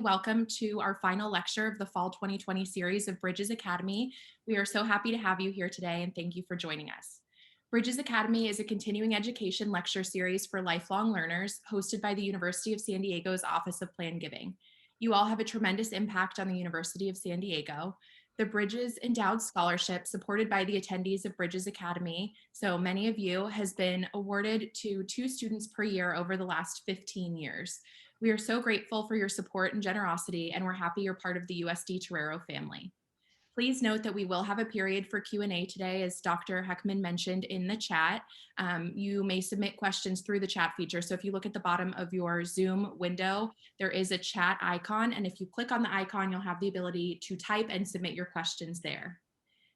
Welcome to our final lecture of the Fall 2020 series of Bridges Academy. We are so happy to have you here today and thank you for joining us. Bridges Academy is a continuing education lecture series for lifelong learners hosted by the University of San Diego's Office of Plan Giving. You all have a tremendous impact on the University of San Diego. The Bridges Endowed Scholarship, supported by the attendees of Bridges Academy, so many of you, has been awarded to 2 students per year over the last 15 years. We are so grateful for your support and generosity, and we're happy you're part of the USD Torero family. Please note that we will have a period for Q&A today, as Dr. Heckman mentioned in the chat. You may submit questions through the chat feature. So if you look at the bottom of your Zoom window, there is a chat icon. And if you click on the icon, you'll have the ability to type and submit your questions there.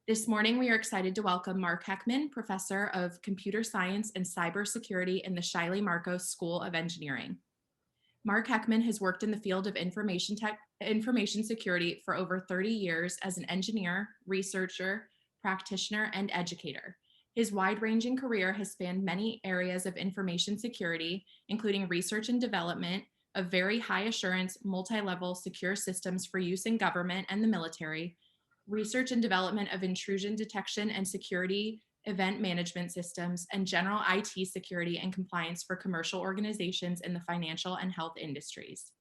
This morning, we are excited to welcome Mark Heckman, Professor of Computer Science and Cybersecurity in the Shiley-Marcos School of Engineering. Mark Heckman has worked in the field of information security for over 30 years as an engineer, researcher, practitioner, and educator. His wide-ranging career has spanned many areas of information security, including research and development of very high assurance, multi-level secure systems for use in government and the military, research and development of intrusion detection and security event management systems, and general IT security and compliance for commercial organizations in the financial and health industries.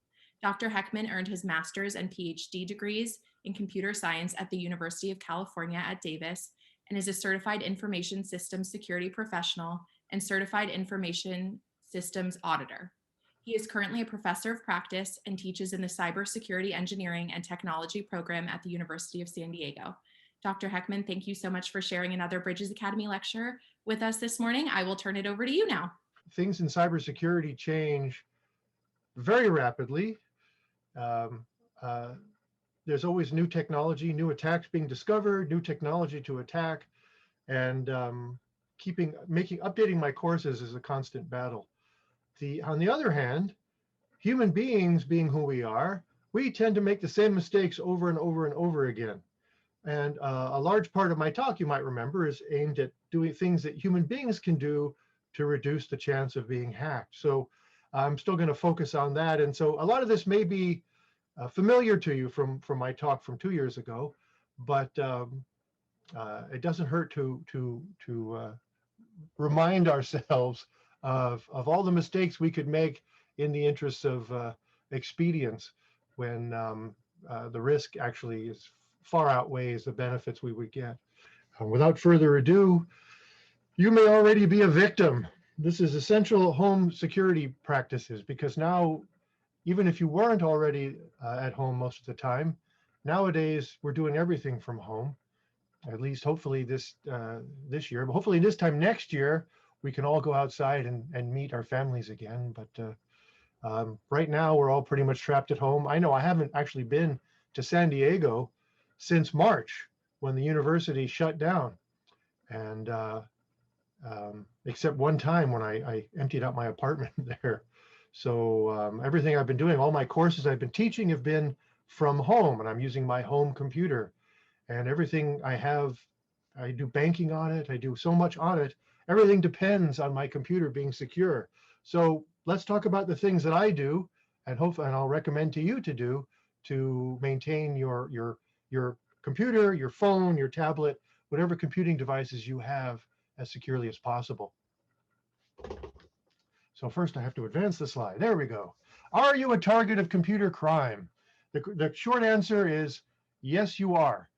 Dr. Heckman earned his master's and PhD degrees in computer science at the University of California at Davis and is a certified information systems security professional and certified information systems auditor. He is currently a professor of practice and teaches in the cybersecurity engineering and technology program at the University of San Diego. Dr. Heckman, thank you so much for sharing another Bridges Academy lecture with us this morning. I will turn it over to you now. Things in cybersecurity change very rapidly. There's always new technology, new attacks being discovered, new technology to attack, and updating my courses is a constant battle. On the other hand, human beings being who we are, we tend to make the same mistakes over and over and over again. And a large part of my talk, you might remember, is aimed at doing things that human beings can do to reduce the chance of being hacked. So I'm still going to focus on that. And so a lot of this may be familiar to you from my talk from 2 years ago, but it doesn't hurt to remind ourselves of all the mistakes we could make in the interests of expedience when the risk actually far outweighs the benefits we would get. Without further ado, you may already be a victim. This is essential home security practices, because now, even if you weren't already at home most of the time, nowadays we're doing everything from home. At least hopefully this year, but hopefully this time next year, we can all go outside and meet our families again. But right now we're all pretty much trapped at home. I know I haven't actually been to San Diego since March, when the university shut down, and except one time when I emptied out my apartment there. So everything I've been doing, all my courses I've been teaching have been from home, and I'm using my home computer, and everything I do banking on it, I do so much on it, everything depends on my computer being secure. So let's talk about the things that I do, and I'll recommend to you to do to maintain your computer, your phone, your tablet, whatever computing devices you have, as securely as possible. So first I have to advance the slide. There we go. Are you a target of computer crime? The short answer is yes, you are.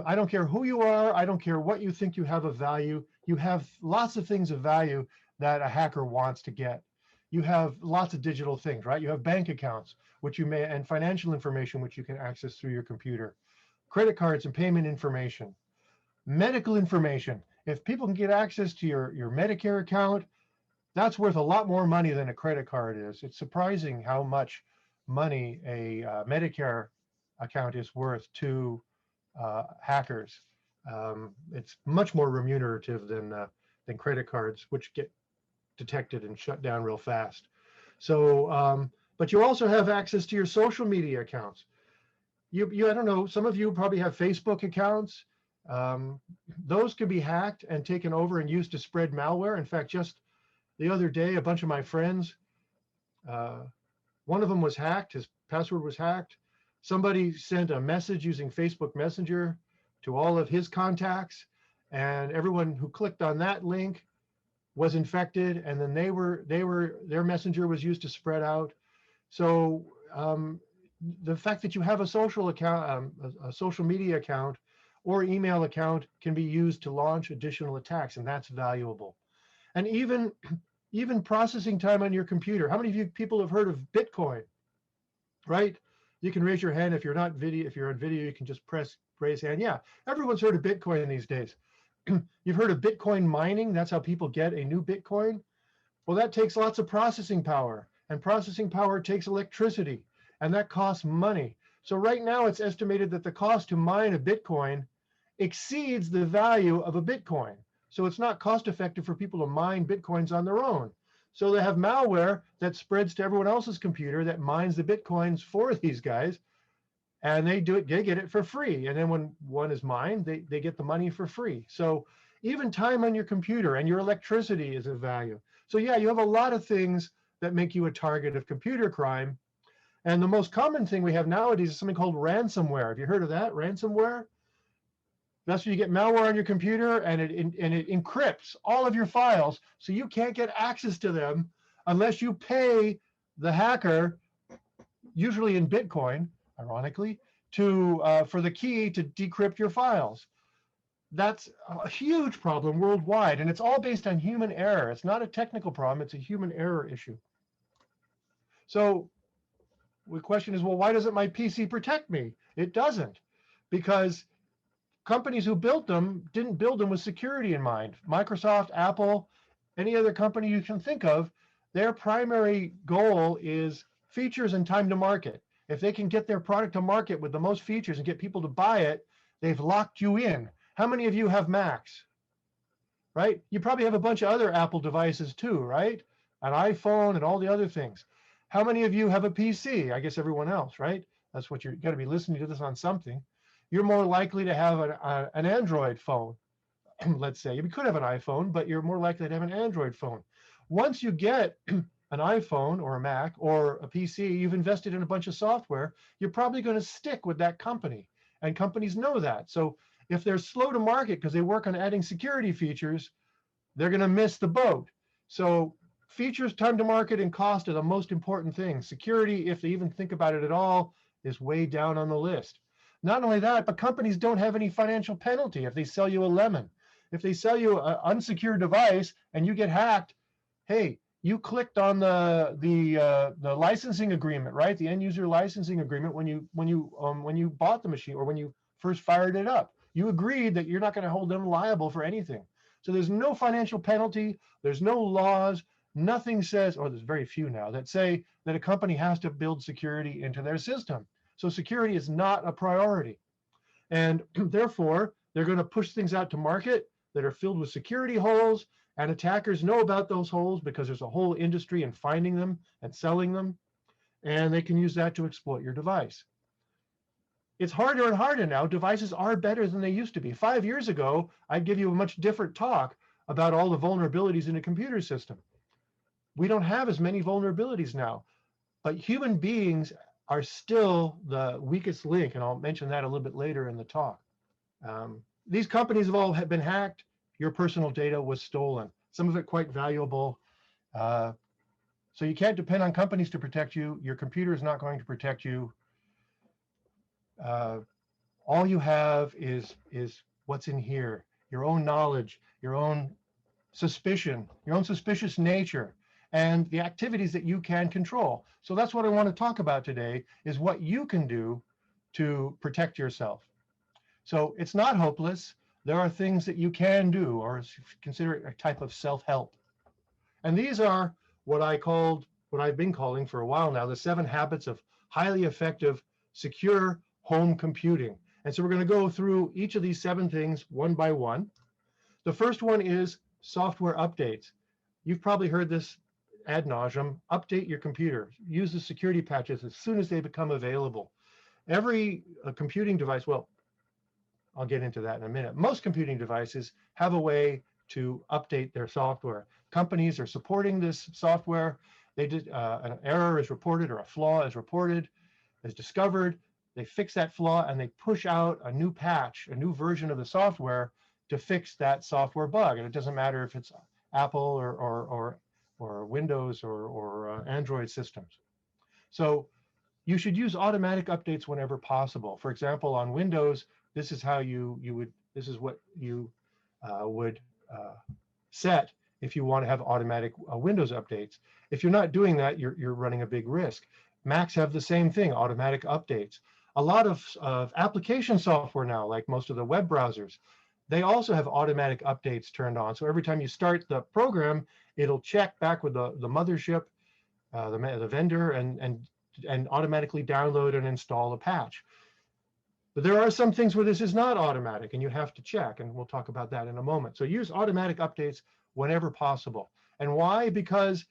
I don't care who you are. I don't care what you think you have of value. You have lots of things of value that a hacker wants to get. You have lots of digital things, right? You have bank accounts, and financial information, which you can access through your computer. Credit cards and payment information, medical information. If people can get access to your Medicare account, that's worth a lot more money than a credit card is. It's surprising how much money a Medicare account is worth to hackers. It's much more remunerative than credit cards, which get detected and shut down real fast. So, but you also have access to your social media accounts. I don't know, some of you probably have Facebook accounts. Those can be hacked and taken over and used to spread malware. In fact, just the other day, a bunch of my friends, one of them was hacked. password was hacked. Somebody sent a message using Facebook Messenger to all of his contacts, and everyone who clicked on that link was infected, and then their messenger was used to spread out. So the fact that you have a social account, a social media account or email account can be used to launch additional attacks, and that's valuable. And even processing time on your computer. How many of you people have heard of Bitcoin? Right? You can raise your hand if you're not video. If you're on video, you can just raise hand. Yeah, everyone's heard of Bitcoin these days. You've heard of Bitcoin mining. That's how people get a new Bitcoin. Well, that takes lots of processing power, and processing power takes electricity, and that costs money. So right now it's estimated that the cost to mine a Bitcoin exceeds the value of a Bitcoin. So it's not cost effective for people to mine Bitcoins on their own. So they have malware that spreads to everyone else's computer that mines the Bitcoins for these guys, and they get it for free. And then when one is mined, they get the money for free. So even time on your computer and your electricity is of value. So yeah, you have a lot of things that make you a target of computer crime. And the most common thing we have nowadays is something called ransomware. Have you heard of that? Ransomware? That's when you get malware on your computer, and it encrypts all of your files, so you can't get access to them unless you pay the hacker, usually in Bitcoin, ironically, for the key to decrypt your files. That's a huge problem worldwide, and it's all based on human error. It's not a technical problem, it's a human error issue. So the question is, well, why doesn't my PC protect me? It doesn't, because companies who built them didn't build them with security in mind. Microsoft, Apple, any other company you can think of, their primary goal is features and time to market. If they can get their product to market with the most features and get people to buy it, they've locked you in. How many of you have Macs? Right? You probably have a bunch of other Apple devices too, right? An iPhone and all the other things. How many of you have a PC? I guess everyone else, right? That's what you're going to be listening to this on something. You're more likely to have an Android phone, let's say. You could have an iPhone, but you're more likely to have an Android phone. Once you get an iPhone or a Mac or a PC, you've invested in a bunch of software, you're probably going to stick with that company. And companies know that. So if they're slow to market because they work on adding security features, they're going to miss the boat. So features, time to market, and cost are the most important things. Security, if they even think about it at all, is way down on the list. Not only that, but companies don't have any financial penalty if they sell you a lemon. If they sell you an unsecured device and you get hacked, hey, you clicked on the licensing agreement, right? The end user licensing agreement when you bought the machine or when you first fired it up. You agreed that you're not going to hold them liable for anything. So there's no financial penalty. There's no laws. Nothing says, or there's very few now, that say that a company has to build security into their system. So security is not a priority. And therefore, they're going to push things out to market that are filled with security holes, and attackers know about those holes because there's a whole industry in finding them and selling them, and they can use that to exploit your device. It's harder and harder now. Devices are better than they used to be. 5 years ago, I'd give you a much different talk about all the vulnerabilities in a computer system. We don't have as many vulnerabilities now, but human beings are still the weakest link, and I'll mention that a little bit later in the talk. These companies have all been hacked. Your personal data was stolen, some of it quite valuable. So you can't depend on companies to protect you. Your computer is not going to protect you. All you have is what's in here, your own knowledge, your own suspicion, your own suspicious nature, and the activities that you can control. So that's what I want to talk about today, is what you can do to protect yourself. So it's not hopeless. There are things that you can do, or consider it a type of self-help. And these are what I've been calling for a while now, the 7 habits of highly effective, secure home computing. And so we're going to go through each of these 7 things one by one. The first one is software updates. You've probably heard this ad nauseum. Update your computer. Use the security patches as soon as they become available. Every computing device, well, I'll get into that in a minute. Most computing devices have a way to update their software. Companies are supporting this software. They did an error is reported or a flaw is reported. is discovered, they fix that flaw and they push out a new patch, a new version of the software to fix that software bug. And it doesn't matter if it's Apple or Windows or Android systems. So you should use automatic updates whenever possible. For example, on Windows, this is how this is what you would set if you want to have automatic Windows updates. If you're not doing that, you're running a big risk. Macs have the same thing, automatic updates. A lot of application software now, like most of the web browsers, they also have automatic updates turned on. So every time you start the program, it'll check back with the mothership, the vendor, and automatically download and install a patch. But there are some things where this is not automatic and you have to check, and we'll talk about that in a moment. So use automatic updates whenever possible. And why? Because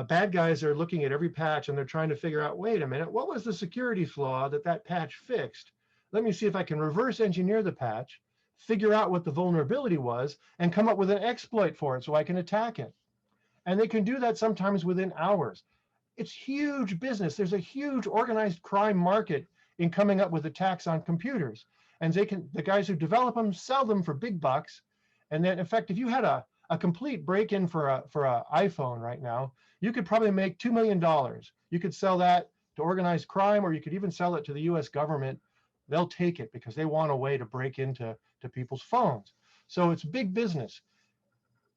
bad guys are looking at every patch and they're trying to figure out, wait a minute, what was the security flaw that patch fixed? Let me see if I can reverse engineer the patch, figure out what the vulnerability was, and come up with an exploit for it so I can attack it. And they can do that sometimes within hours. It's huge business. There's a huge organized crime market in coming up with attacks on computers. And the guys who develop them sell them for big bucks. And then, in fact, if you had a complete break-in for a iPhone right now, you could probably make $2 million. You could sell that to organized crime, or you could even sell it to the US government. They'll take it because they want a way to break into people's phones. So it's big business.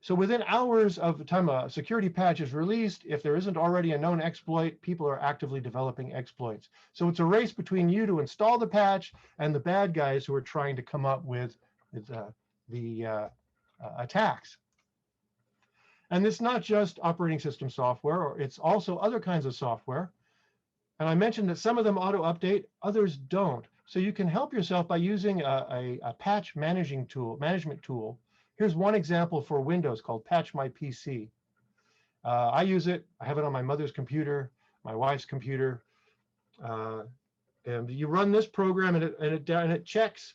So within hours of the time a security patch is released, if there isn't already a known exploit, people are actively developing exploits. So it's a race between you to install the patch and the bad guys who are trying to come up with the attacks. And it's not just operating system software, or it's also other kinds of software. And I mentioned that some of them auto-update, others don't. So you can help yourself by using a patch management tool. Here's one example for Windows called Patch My PC. I use it. I have it on my mother's computer, my wife's computer. And you run this program and it checks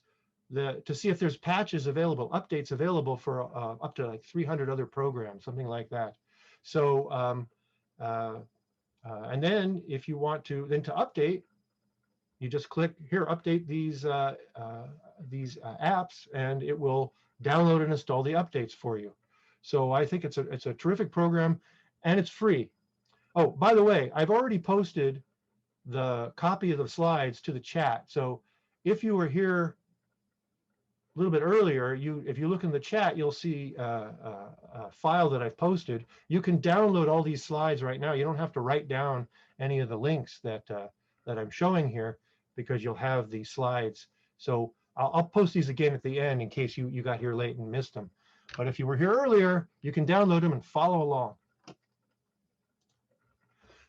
to see if there's patches available, updates available for up to like 300 other programs, something like that. So, and then if you want to update, you just click here, update these apps, and it will download and install the updates for you. So I think it's a terrific program, and it's free. Oh, by the way, I've already posted the copy of the slides to the chat. So if you were here a little bit earlier, if you look in the chat, you'll see a file that I've posted. You can download all these slides right now. You don't have to write down any of the links that I'm showing here, because you'll have the slides. So I'll post these again at the end in case you got here late and missed them. But if you were here earlier, you can download them and follow along.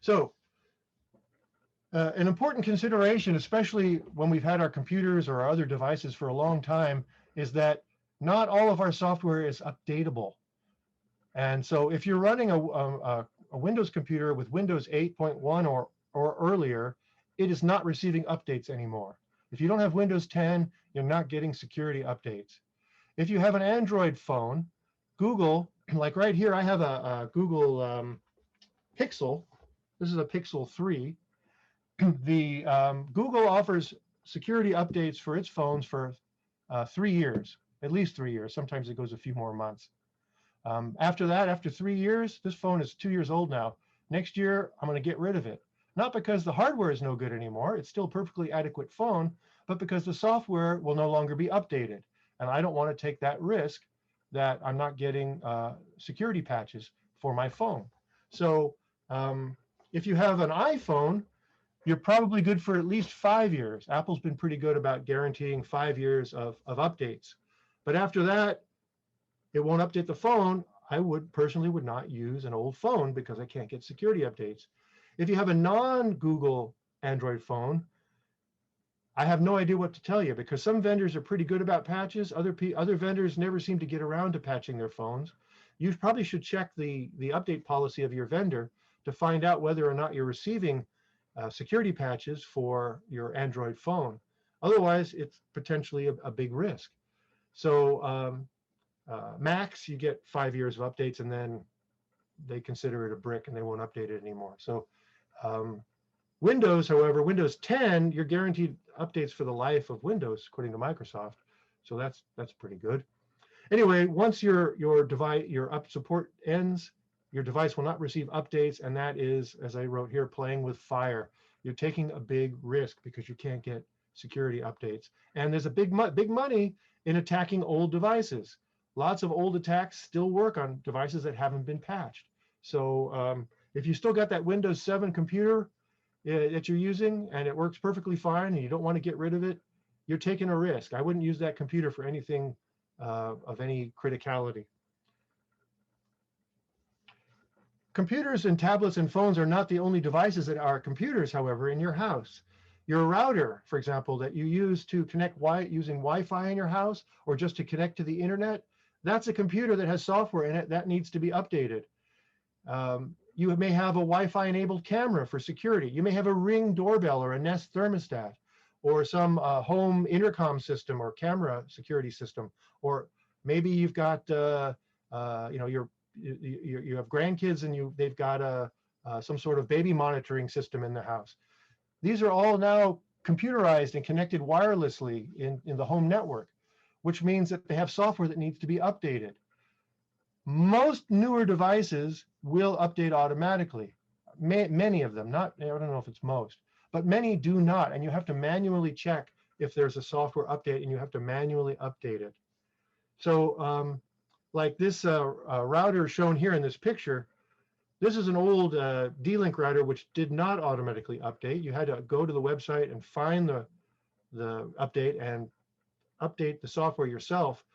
So an important consideration, especially when we've had our computers or our other devices for a long time, is that not all of our software is updatable. And so if you're running a Windows computer with Windows 8.1 or earlier, it is not receiving updates anymore. If you don't have Windows 10, you're not getting security updates. If you have an Android phone, Google, like right here, I have a Google Pixel. This is a Pixel 3. Google offers security updates for its phones for 3 years, at least 3 years. Sometimes it goes a few more months. After that, after 3 years, this phone is 2 years old now. Next year, I'm going to get rid of it. Not because the hardware is no good anymore, it's still a perfectly adequate phone, but because the software will no longer be updated. And I don't want to take that risk that I'm not getting security patches for my phone. So if you have an iPhone, you're probably good for at least 5 years. Apple's been pretty good about guaranteeing 5 years of updates. But after that, it won't update the phone. I personally would not use an old phone because I can't get security updates. If you have a non-Google Android phone, I have no idea what to tell you, because some vendors are pretty good about patches. Other vendors never seem to get around to patching their phones. You probably should check the update policy of your vendor to find out whether or not you're receiving security patches for your Android phone. Otherwise, it's potentially a big risk. So Macs, you get 5 years of updates, and then they consider it a brick and they won't update it anymore. So Windows, however, Windows 10, you're guaranteed updates for the life of Windows, according to Microsoft. So that's pretty good. Anyway, once your support ends, your device will not receive updates, and that is, as I wrote here, playing with fire. You're taking a big risk because you can't get security updates. And there's a big money in attacking old devices. Lots of old attacks still work on devices that haven't been patched. So if you still got that Windows 7 computer that you're using and it works perfectly fine and you don't want to get rid of it, you're taking a risk. I wouldn't use that computer for anything of any criticality. Computers and tablets and phones are not the only devices that are computers, however, in your house. Your router, for example, that you use to connect using Wi-Fi in your house or just to connect to the internet, that's a computer that has software in it that needs to be updated. You may have a Wi-Fi enabled camera for security. You may have a Ring doorbell or a Nest thermostat or some home intercom system or camera security system. Or maybe you've got, you have grandkids and they've got some sort of baby monitoring system in the house. These are all now computerized and connected wirelessly in the home network, which means that they have software that needs to be updated. Most newer devices will update automatically. Many of them, I don't know if it's most, but many do not. And you have to manually check if there's a software update and you have to manually update it. So like this router shown here in this picture, this is an old D-Link router which did not automatically update. You had to go to the website and find the update and update the software yourself,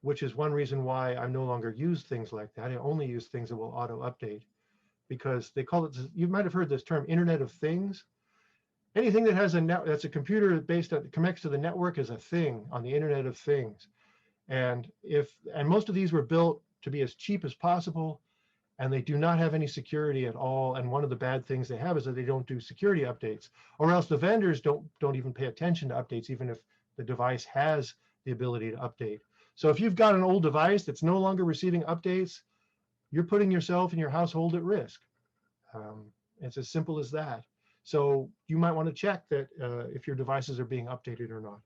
which is one reason why I no longer use things like that. I only use things that will auto-update because they call it, you might have heard this term, Internet of Things. Anything that has that's a computer that connects to the network is a thing on the Internet of Things. And most of these were built to be as cheap as possible, and they do not have any security at all. And one of the bad things they have is that they don't do security updates, or else the vendors don't even pay attention to updates, even if the device has the ability to update. So if you've got an old device that's no longer receiving updates, you're putting yourself and your household at risk. It's as simple as that. So you might want to check that if your devices are being updated or not.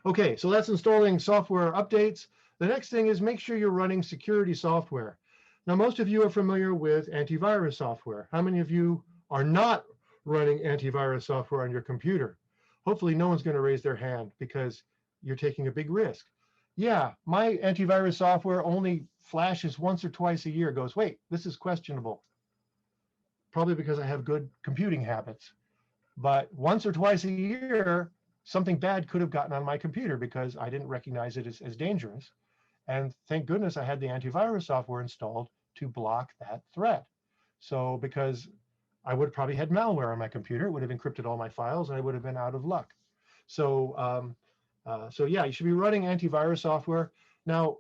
Okay, so that's installing software updates. The next thing is make sure you're running security software. Now, most of you are familiar with antivirus software. How many of you are not running antivirus software on your computer? Hopefully no one's going to raise their hand because you're taking a big risk. Yeah, my antivirus software only flashes once or twice a year, goes, wait, this is questionable. Probably because I have good computing habits. But once or twice a year, something bad could have gotten on my computer because I didn't recognize it as dangerous. And thank goodness I had the antivirus software installed to block that threat. So because I would have probably had malware on my computer, it would have encrypted all my files and I would have been out of luck. So, so yeah, you should be running antivirus software. Now,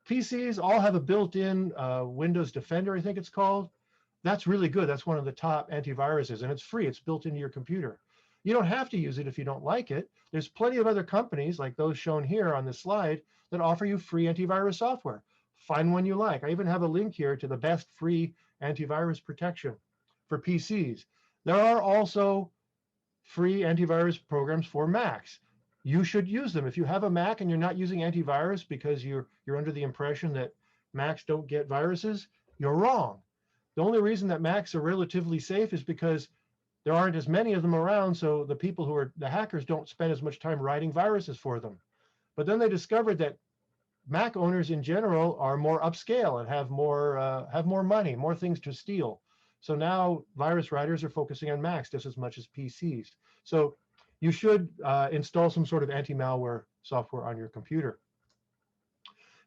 PCs all have a built-in Windows Defender, I think it's called. That's really good. That's one of the top antiviruses, and it's free. It's built into your computer. You don't have to use it if you don't like it. There's plenty of other companies like those shown here on this slide that offer you free antivirus software. Find one you like. I even have a link here to the best free antivirus protection for PCs. There are also free antivirus programs for Macs. You should use them. If you have a Mac and you're not using antivirus because you're under the impression that Macs don't get viruses, you're wrong. The only reason that Macs are relatively safe is because there aren't as many of them around, so the people who are the hackers don't spend as much time writing viruses for them. But then they discovered that Mac owners in general are more upscale and have more money, more things to steal. So now virus writers are focusing on Macs just as much as PCs. So you should install some sort of anti-malware software on your computer.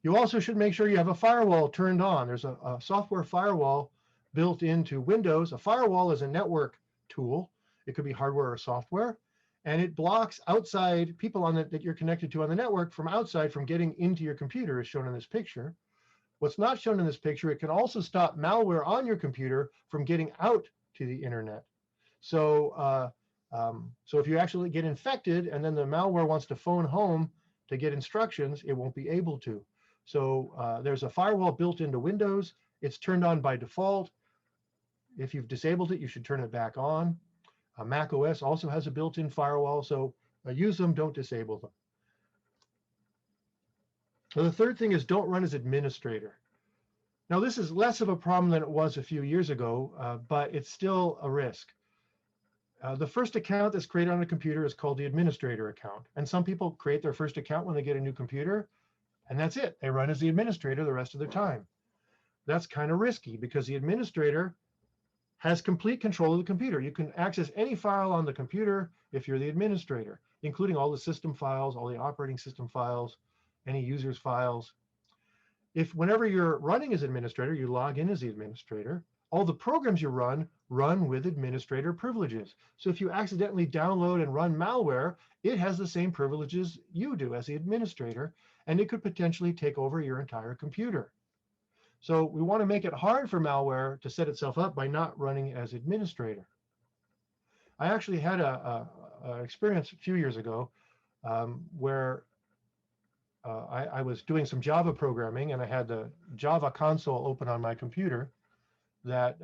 You also should make sure you have a firewall turned on. There's a software firewall built into Windows. A firewall is a network tool. It could be hardware or software, and it blocks outside people that you're connected to on the network from outside from getting into your computer, as shown in this picture. What's not shown in this picture, it can also stop malware on your computer from getting out to the internet. So, so if you actually get infected and then the malware wants to phone home to get instructions, it won't be able to. So there's a firewall built into Windows. It's turned on by default. If you've disabled it, you should turn it back on. Mac OS also has a built-in firewall, so use them, don't disable them. So the third thing is don't run as administrator. Now, this is less of a problem than it was a few years ago, but it's still a risk. The first account that's created on a computer is called the administrator account. And some people create their first account when they get a new computer, and that's it. They run as the administrator the rest of their time. That's kind of risky because the administrator has complete control of the computer. You can access any file on the computer if you're the administrator, including all the system files, all the operating system files, any users files. If whenever you're running as administrator, you log in as the administrator, all the programs you run with administrator privileges. So if you accidentally download and run malware, it has the same privileges you do as the administrator, and it could potentially take over your entire computer. So we want to make it hard for malware to set itself up by not running as administrator. I actually had a experience a few years ago where I was doing some Java programming, and I had the Java console open on my computer that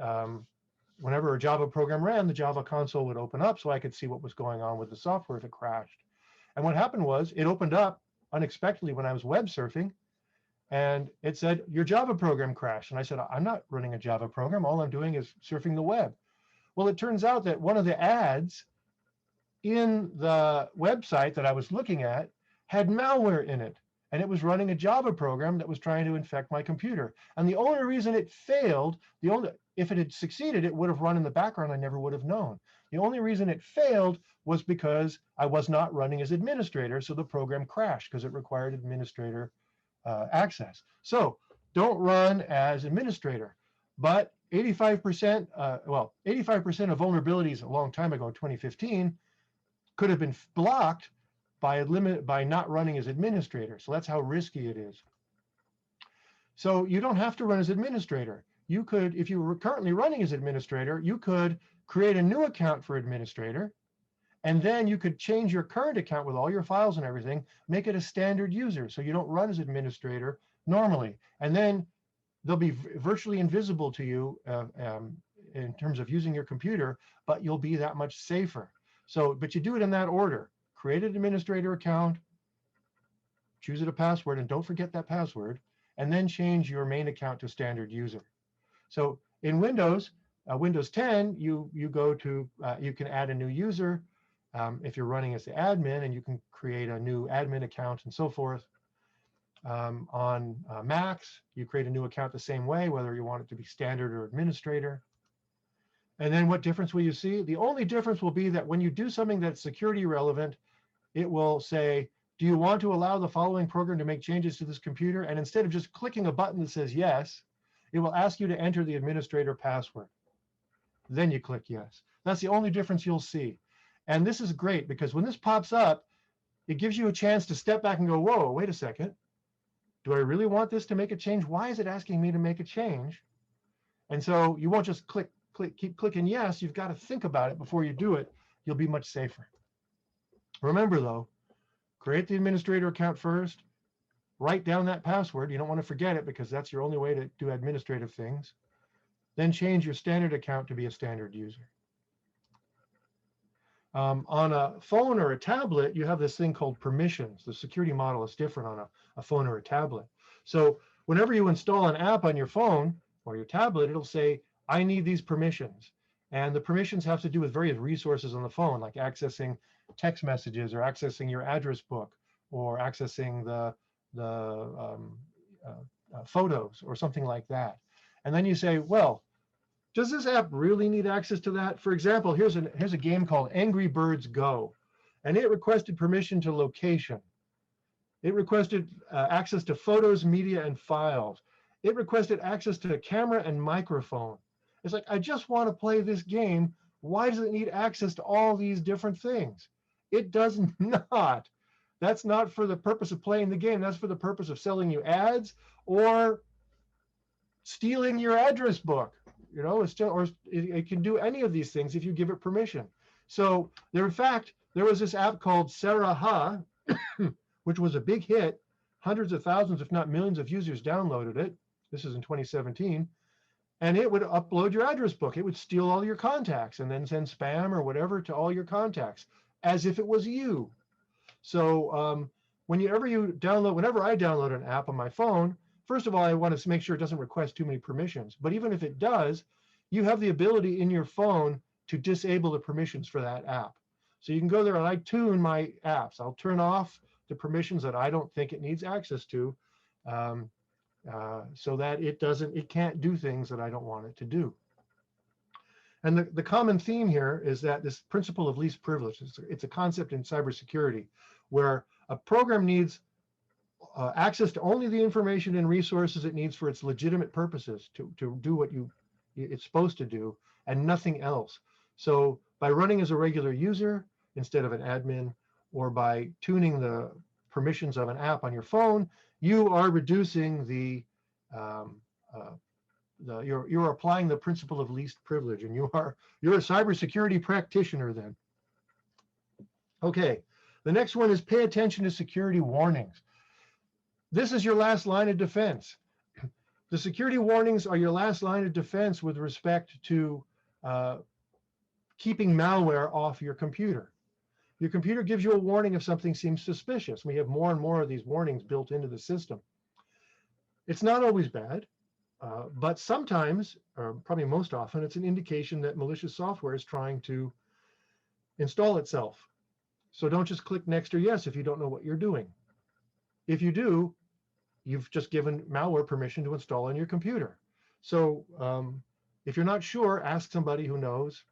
whenever a Java program ran, the Java console would open up so I could see what was going on with the software if it crashed. And what happened was it opened up unexpectedly when I was web surfing, and it said, your Java program crashed. And I said, I'm not running a Java program. All I'm doing is surfing the web. Well, it turns out that one of the ads in the website that I was looking at had malware in it. And it was running a Java program that was trying to infect my computer. And the only reason it failed, if it had succeeded, it would have run in the background. I never would have known. The only reason it failed was because I was not running as administrator, so the program crashed because it required administrator access. So don't run as administrator. But 85%, 85% of vulnerabilities a long time ago, 2015, could have been blocked by not running as administrator. So that's how risky it is. So you don't have to run as administrator. You could, if you were currently running as administrator, you could create a new account for administrator, and then you could change your current account with all your files and everything, make it a standard user so you don't run as administrator normally. And then they'll be virtually invisible to you in terms of using your computer, but you'll be that much safer. So, but you do it in that order. Create an administrator account, choose it a password, and don't forget that password, and then change your main account to standard user. So in Windows, Windows 10, you go to, you can add a new user if you're running as the admin, and you can create a new admin account and so forth. On Macs, you create a new account the same way, whether you want it to be standard or administrator. And then what difference will you see? The only difference will be that when you do something that's security relevant, it will say, do you want to allow the following program to make changes to this computer? And instead of just clicking a button that says yes, it will ask you to enter the administrator password. Then you click yes. That's the only difference you'll see. And this is great because when this pops up, it gives you a chance to step back and go, whoa, wait a second. Do I really want this to make a change? Why is it asking me to make a change? And so you won't just keep clicking yes. You've got to think about it before you do it. You'll be much safer. Remember though, create the administrator account first, write down that password. You don't want to forget it because that's your only way to do administrative things. Then change your standard account to be a standard user. On a phone or a tablet, you have this thing called permissions. The security model is different on a phone or a tablet. So whenever you install an app on your phone or your tablet, it'll say, I need these permissions. And the permissions have to do with various resources on the phone, like accessing text messages or accessing your address book or accessing the photos or something like that. And then you say, well, does this app really need access to that? For example, here's a game called Angry Birds Go, and it requested permission to location. It requested access to photos, media, and files. It requested access to camera and microphone. It's like, I just want to play this game. Why does it need access to all these different things? It does not. That's not for the purpose of playing the game. That's for the purpose of selling you ads or stealing your address book. You know, it's still, or it can do any of these things if you give it permission. So there, in fact, there was this app called Saraha, which was a big hit. Hundreds of thousands, if not millions of users downloaded it. This is in 2017. and it would upload your address book. It would steal all your contacts and then send spam or whatever to all your contacts as if it was you. So whenever I download an app on my phone, first of all, I want to make sure it doesn't request too many permissions. But even if it does, you have the ability in your phone to disable the permissions for that app. So you can go there and I tune my apps. I'll turn off the permissions that I don't think it needs access to, so that it can't do things that I don't want it to do. And the common theme here is that this principle of least privilege, it's a concept in cybersecurity where a program needs access to only the information and resources it needs for its legitimate purposes to do what it's supposed to do and nothing else. So by running as a regular user instead of an admin, or by tuning the permissions of an app on your phone, you are reducing you're applying the principle of least privilege, and you're a cybersecurity practitioner then. Okay, the next one is pay attention to security warnings. This is your last line of defense. The security warnings are your last line of defense with respect to keeping malware off your computer. Your computer gives you a warning if something seems suspicious. We have more and more of these warnings built into the system. It's not always bad, but sometimes, or probably most often, it's an indication that malicious software is trying to install itself. So don't just click next or yes if you don't know what you're doing. If you do, you've just given malware permission to install on your computer. So if you're not sure, ask somebody who knows.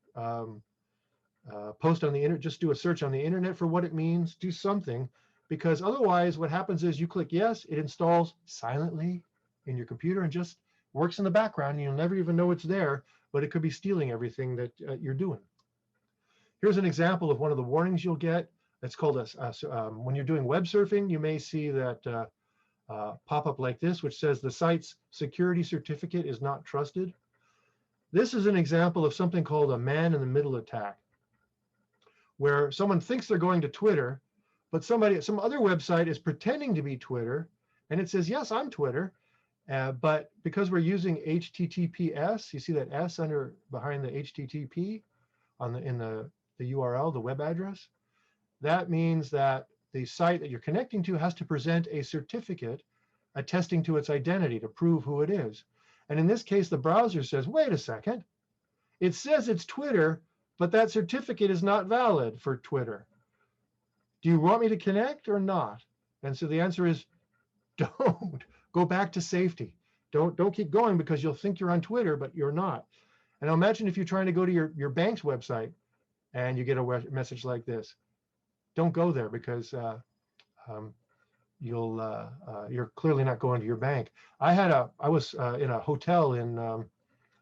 Post on the internet, just do a search on the internet for what it means, do something, because otherwise what happens is you click yes, it installs silently in your computer and just works in the background, and you'll never even know it's there, but it could be stealing everything that you're doing. Here's an example of one of the warnings you'll get. It's called when you're doing web surfing, you may see that pop-up like this, which says the site's security certificate is not trusted. This is an example of something called a man-in-the-middle attack, where someone thinks they're going to Twitter, but some other website is pretending to be Twitter, and it says, yes, I'm Twitter, but because we're using HTTPS, you see that S behind the HTTP in the URL, the web address, that means that the site that you're connecting to has to present a certificate attesting to its identity to prove who it is. And in this case, the browser says, wait a second, it says it's Twitter, but that certificate is not valid for Twitter. Do you want me to connect or not? And so the answer is, don't. Go back to safety. Don't keep going, because you'll think you're on Twitter, but you're not. And imagine if you're trying to go to your bank's website and you get a message like this. Don't go there, because you're clearly not going to your bank. I was in a hotel in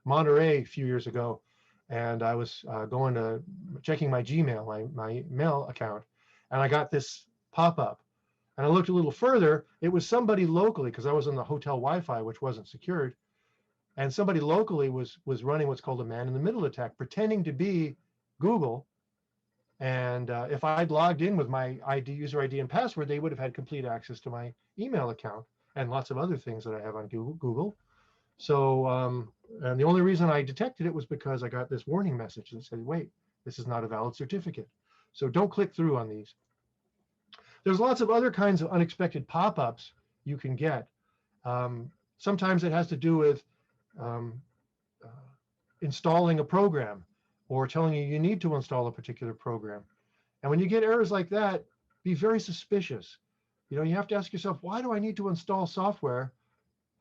Monterey a few years ago, and I was checking my Gmail, my mail account, and I got this pop-up. And I looked a little further. It was somebody locally, because I was on the hotel Wi-Fi, which wasn't secured, and somebody locally was running what's called a man-in-the-middle attack, pretending to be Google. And if I'd logged in with my user ID and password, they would have had complete access to my email account and lots of other things that I have on Google. So, and the only reason I detected it was because I got this warning message that said, wait, this is not a valid certificate. So don't click through on these. There's lots of other kinds of unexpected pop-ups you can get. Sometimes it has to do with installing a program, or telling you need to install a particular program. And when you get errors like that, be very suspicious. You have to ask yourself, why do I need to install software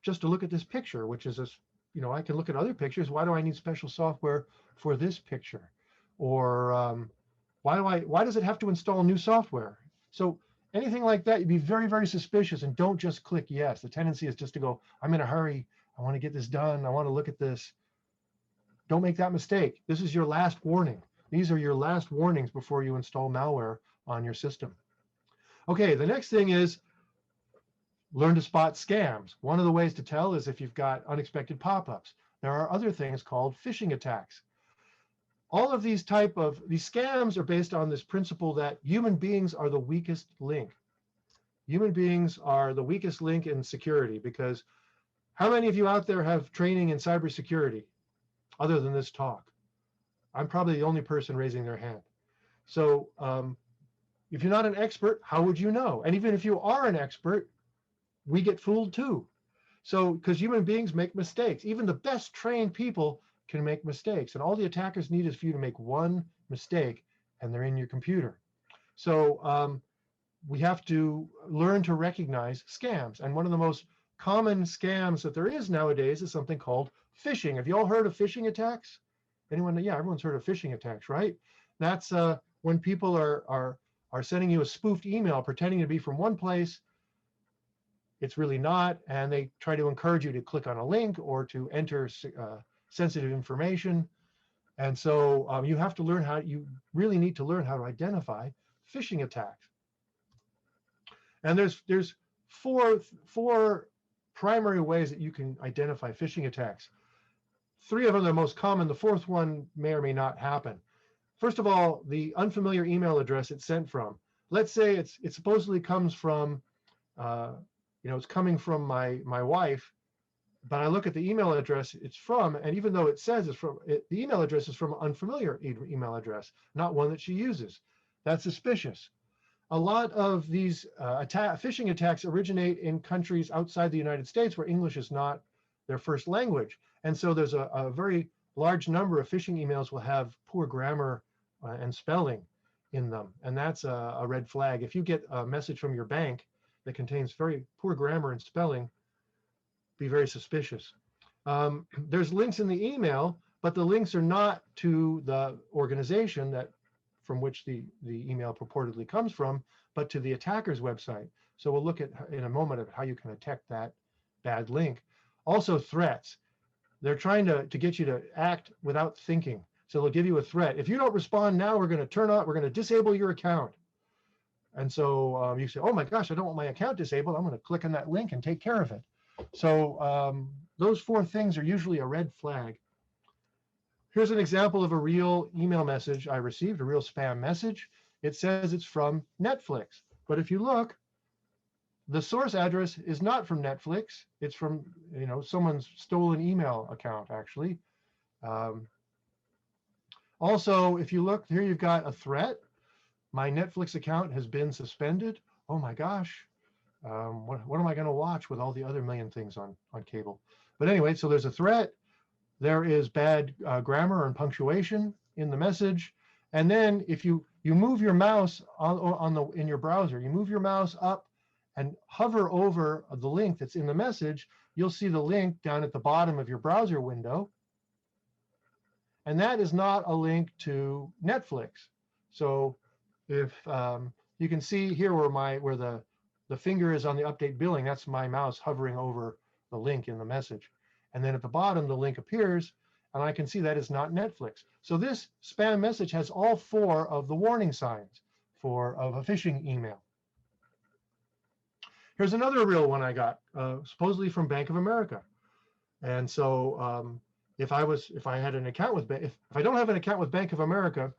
just to look at this picture, which is I can look at other pictures. Why do I need special software for this picture? Or why does it have to install new software? So anything like that, you'd be very, very suspicious, and don't just click yes. The tendency is just to go, I'm in a hurry. I want to get this done. I want to look at this. Don't make that mistake. This is your last warning. These are your last warnings before you install malware on your system. Okay, the next thing is learn to spot scams. One of the ways to tell is if you've got unexpected pop-ups. There are other things called phishing attacks. All of these scams are based on this principle that human beings are the weakest link. Human beings are the weakest link in security, because How many of you out there have training in cybersecurity other than this talk? I'm probably the only person raising their hand. So if you're not an expert, how would you know? And even if you are an expert, we get fooled too. So, because human beings make mistakes, even the best trained people can make mistakes. And all the attackers need is for you to make one mistake and they're in your computer. So we have to learn to recognize scams. And one of the most common scams that there is nowadays is something called phishing. Have you all heard of phishing attacks? Anyone? Yeah, everyone's heard of phishing attacks, right? That's when people are sending you a spoofed email pretending to be from one place. It's really not, and they try to encourage you to click on a link or to enter sensitive information. And so you have to learn how, you really need to learn how to identify phishing attacks. And there's four primary ways that you can identify phishing attacks. Three of them are the most common. The fourth one may or may not happen. First of all, the unfamiliar email address it's sent from. Let's say it supposedly comes from, it's coming from my wife, but I look at the email address it's from, and even though it says it's from, the email address is from an unfamiliar email address, not one that she uses. That's suspicious. A lot of these phishing attacks originate in countries outside the United States where English is not their first language. And so there's a very large number of phishing emails will have poor grammar and spelling in them. And that's a red flag. If you get a message from your bank that contains very poor grammar and spelling, be very suspicious. There's links in the email, but the links are not to the organization that from which the email purportedly comes from, but to the attacker's website. So we'll look at in a moment at how you can detect that bad link. Also threats. They're trying to get you to act without thinking. So they'll give you a threat. If you don't respond now, we're going to disable your account. And so you say, oh my gosh, I don't want my account disabled. I'm going to click on that link and take care of it. So those four things are usually a red flag. Here's an example of a real email message I received, a real spam message. It says it's from Netflix. But if you look, the source address is not from Netflix. It's from someone's stolen email account, actually. Also, if you look here, you've got a threat. My Netflix account has been suspended. Oh my gosh. What am I going to watch with all the other million things on cable? But anyway, so there's a threat. There is bad grammar and punctuation in the message. And then if you move your mouse in your browser, you move your mouse up and hover over the link that's in the message, you'll see the link down at the bottom of your browser window. And that is not a link to Netflix. So if you can see here where the finger is on the update billing, that's my mouse hovering over the link in the message. And then at the bottom, the link appears, and I can see that is not Netflix. So this spam message has all four of the warning signs of a phishing email. Here's another real one I got, supposedly from Bank of America. And so if I had an account with, if I don't have an account with Bank of America,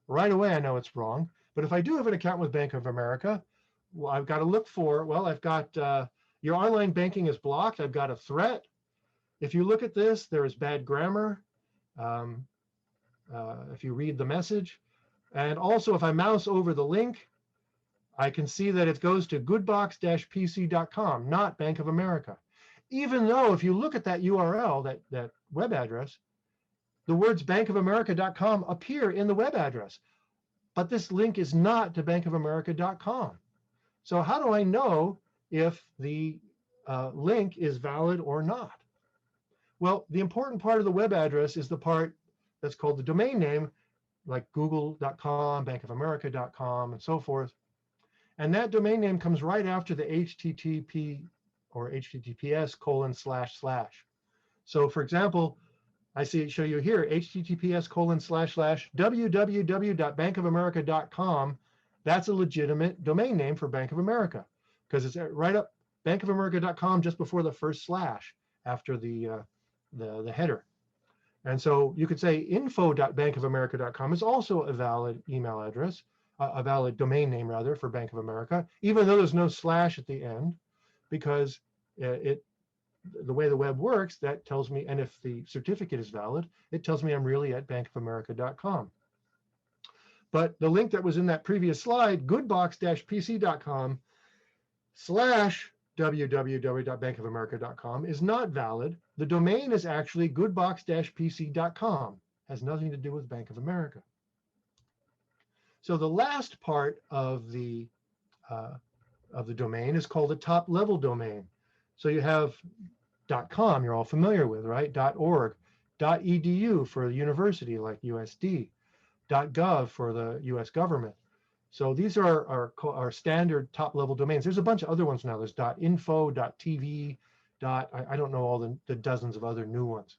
right away I know it's wrong. But if I do have an account with Bank of America, well, I've got to look for, well, I've got your online banking is blocked. I've got a threat. If you look at this, there is bad grammar. If you read the message, and also if I mouse over the link, I can see that it goes to goodbox-pc.com, not Bank of America. Even though if you look at that URL, that web address, the words bankofamerica.com appear in the web address, but this link is not to bankofamerica.com. So how do I know if the link is valid or not? Well, the important part of the web address is the part that's called the domain name, like google.com, bankofamerica.com, and so forth. And that domain name comes right after the HTTP or HTTPS://. So for example, I show you here, HTTPS://www.bankofamerica.com. That's a legitimate domain name for Bank of America because it's right up bankofamerica.com just before the first slash after the header. And so you could say info.bankofamerica.com is also a valid email address, a valid domain name rather for Bank of America, even though there's no slash at the end, because the way the web works, that tells me, and if the certificate is valid, it tells me I'm really at bankofamerica.com. But the link that was in that previous slide, goodbox-pc.com/www.bankofamerica.com, is not valid. The domain is actually goodbox-pc.com. Has nothing to do with Bank of America. So the last part of the domain is called a top-level domain. So you have .com, you're all familiar with, right? .org, .edu for the university like USD, .gov for the US government. So these are our standard top-level domains. There's a bunch of other ones now. There's .info, .tv, I don't know all the dozens of other new ones.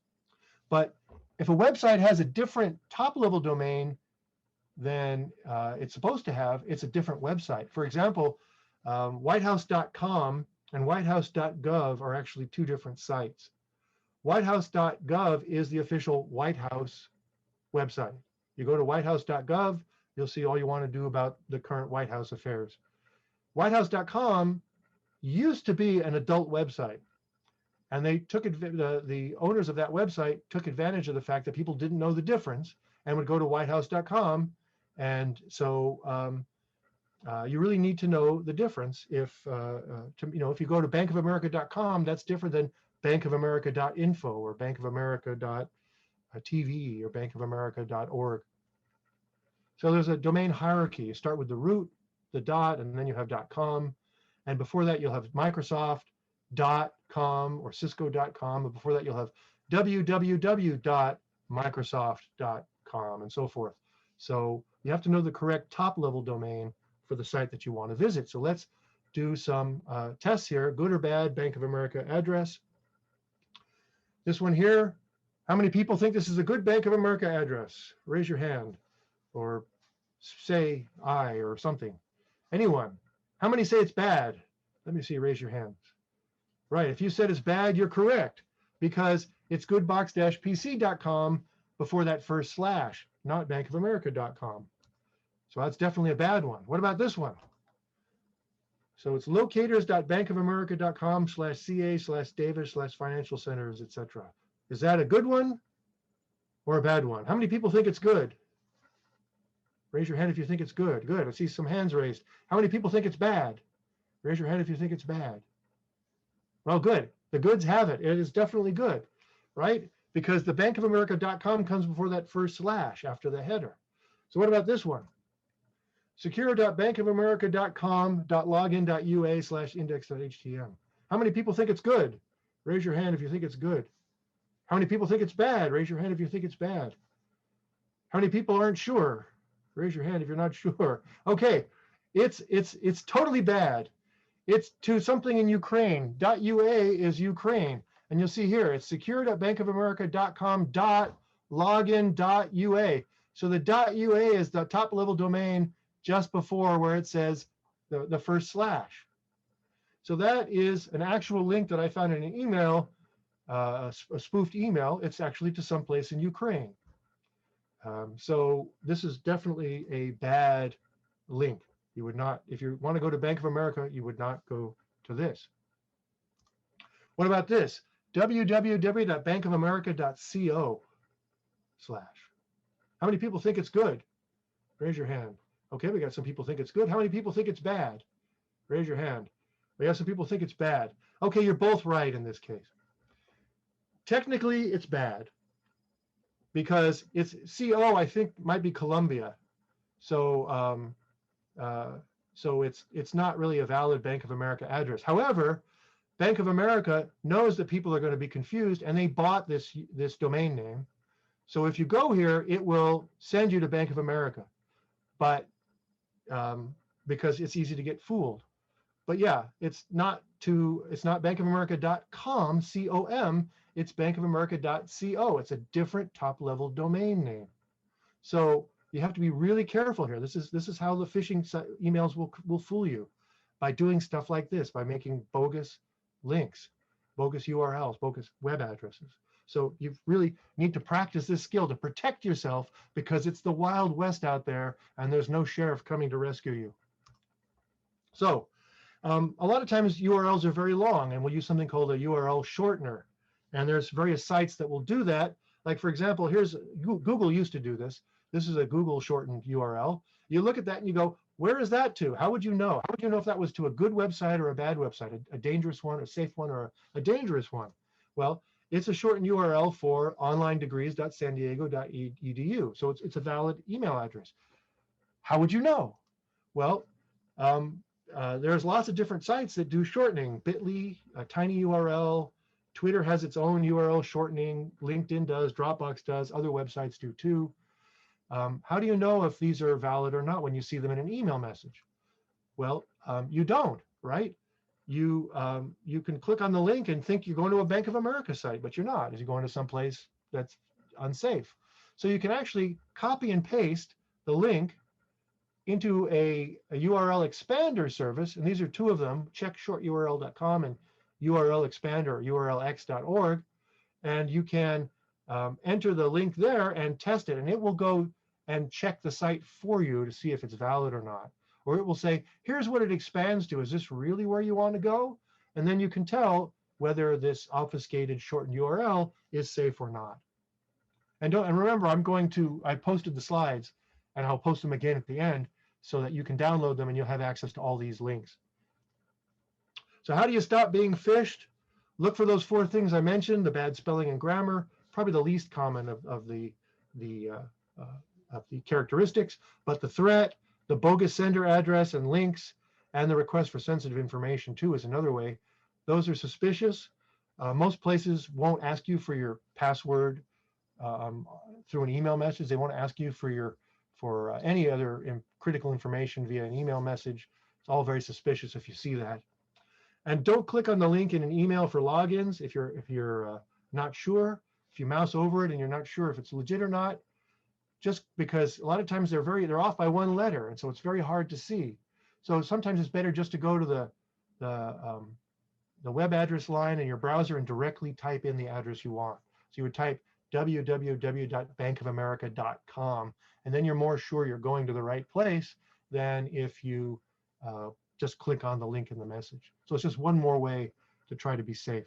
But if a website has a different top-level domain than it's supposed to have, it's a different website. For example, whitehouse.com and whitehouse.gov are actually two different sites. Whitehouse.gov is the official White House website. You go to whitehouse.gov, you'll see all you want to do about the current White House affairs. Whitehouse.com used to be an adult website, and they took the owners of that website took advantage of the fact that people didn't know the difference and would go to whitehouse.com. And so you really need to know the difference. If if you go to bankofamerica.com, that's different than bankofamerica.info or bankofamerica.tv or bankofamerica.org. So there's a domain hierarchy. You start with the root, the dot, and then you have .com. And before that, you'll have Microsoft.com or Cisco.com. And before that, you'll have www.microsoft.com and so forth. So you have to know the correct top-level domain for the site that you want to visit. So let's do some tests here. Good or bad Bank of America address. This one here, how many people think this is a good Bank of America address? Raise your hand or say aye or something. Anyone? How many say it's bad? Let me see, raise your hands. Right, if you said it's bad, you're correct, because it's goodbox-pc.com before that first slash, not bankofamerica.com. So that's definitely a bad one. What about this one? So it's locators.bankofamerica.com/ca/Davis/financial centers, etc. Is that a good one or a bad one? How many people think it's good? Raise your hand if you think it's good. Good, I see some hands raised. How many people think it's bad? Raise your hand if you think it's bad. Well, good. The goods have it. It is definitely good, right? Because the bankofamerica.com comes before that first slash after the header. So what about this one? secure.bankofamerica.com.login.ua/index.htm. How many people think it's good? Raise your hand if you think it's good. How many people think it's bad? Raise your hand if you think it's bad. How many people aren't sure? Raise your hand if you're not sure. Okay, it's totally bad. It's to something in Ukraine. .ua is Ukraine. And you'll see here, it's secure.bankofamerica.com.login.ua. So the .ua is the top level domain just before where it says the first slash. So that is an actual link that I found in an email, a spoofed email. It's actually to someplace in Ukraine. So this is definitely a bad link. You would not, if you want to go to Bank of America, you would not go to this. What about this? www.bankofamerica.co/. How many people think it's good? Raise your hand. Okay, we got some people think it's good. How many people think it's bad? Raise your hand. We have some people think it's bad. Okay, you're both right in this case. Technically, it's bad because it's CO, I think, might be Colombia. So so it's not really a valid Bank of America address. However, Bank of America knows that people are going to be confused, and they bought this domain name. So if you go here, it will send you to Bank of America, but because it's easy to get fooled. But yeah, it's not bankofamerica.com, C-O-M, it's bankofamerica.co. It's a different top-level domain name. So you have to be really careful here. This is how the phishing emails will fool you, by doing stuff like this, by making bogus links, bogus URLs, bogus web addresses. So you really need to practice this skill to protect yourself, because it's the Wild West out there and there's no sheriff coming to rescue you. So A lot of times URLs are very long, and we'll use something called a URL shortener. And there's various sites that will do that. Like, for example, here's Google used to do this. This is a Google shortened URL. You look at that and you go, where is that to? How would you know? How would you know if that was to a good website or a bad website, a dangerous one, a safe one, or a dangerous one? Well, it's a shortened URL for onlinedegrees.sandiego.edu. So it's a valid email address. How would you know? Well, there's lots of different sites that do shortening. Bitly, a tiny URL. Twitter has its own URL shortening. LinkedIn does. Dropbox does. Other websites do too. How do you know if these are valid or not when you see them in an email message? Well, you don't, right? You can click on the link and think you're going to a Bank of America site, but you're not. You're going to someplace that's unsafe. So you can actually copy and paste the link into a URL expander service, and these are two of them, checkshorturl.com and URL expander, urlx.org, and you can enter the link there and test it, and it will go and check the site for you to see if it's valid or not. Or it will say, here's what it expands to. Is this really where you want to go? And then you can tell whether this obfuscated shortened URL is safe or not. And remember, I posted the slides, and I'll post them again at the end so that you can download them and you'll have access to all these links. So how do you stop being phished? Look for those 4 things I mentioned: the bad spelling and grammar, probably the least common of the characteristics, but the threat, the bogus sender address and links, and the request for sensitive information too is another way. Those are suspicious. Most places won't ask you for your password through an email message. They won't ask you for any other critical information via an email message. It's all very suspicious if you see that. And don't click on the link in an email for logins if you're not sure. If you mouse over it and you're not sure if it's legit or not, just because a lot of times they're off by 1 letter, and so it's very hard to see. So sometimes it's better just to go to the web address line in your browser and directly type in the address you want. So you would type www.bankofamerica.com, and then you're more sure you're going to the right place than if you just click on the link in the message. So it's just one more way to try to be safe.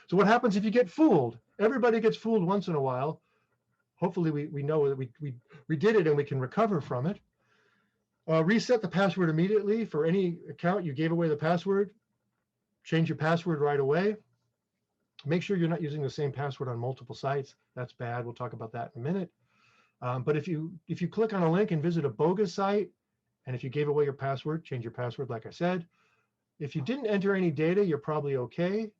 So what happens if you get fooled? Everybody gets fooled once in a while. Hopefully we know that we did it and we can recover from it. Reset the password immediately. For any account you gave away the password, change your password right away. Make sure you're not using the same password on multiple sites. That's bad. We'll talk about that in a minute. But if you click on a link and visit a bogus site, and if you gave away your password, change your password like I said. If you didn't enter any data, you're probably okay.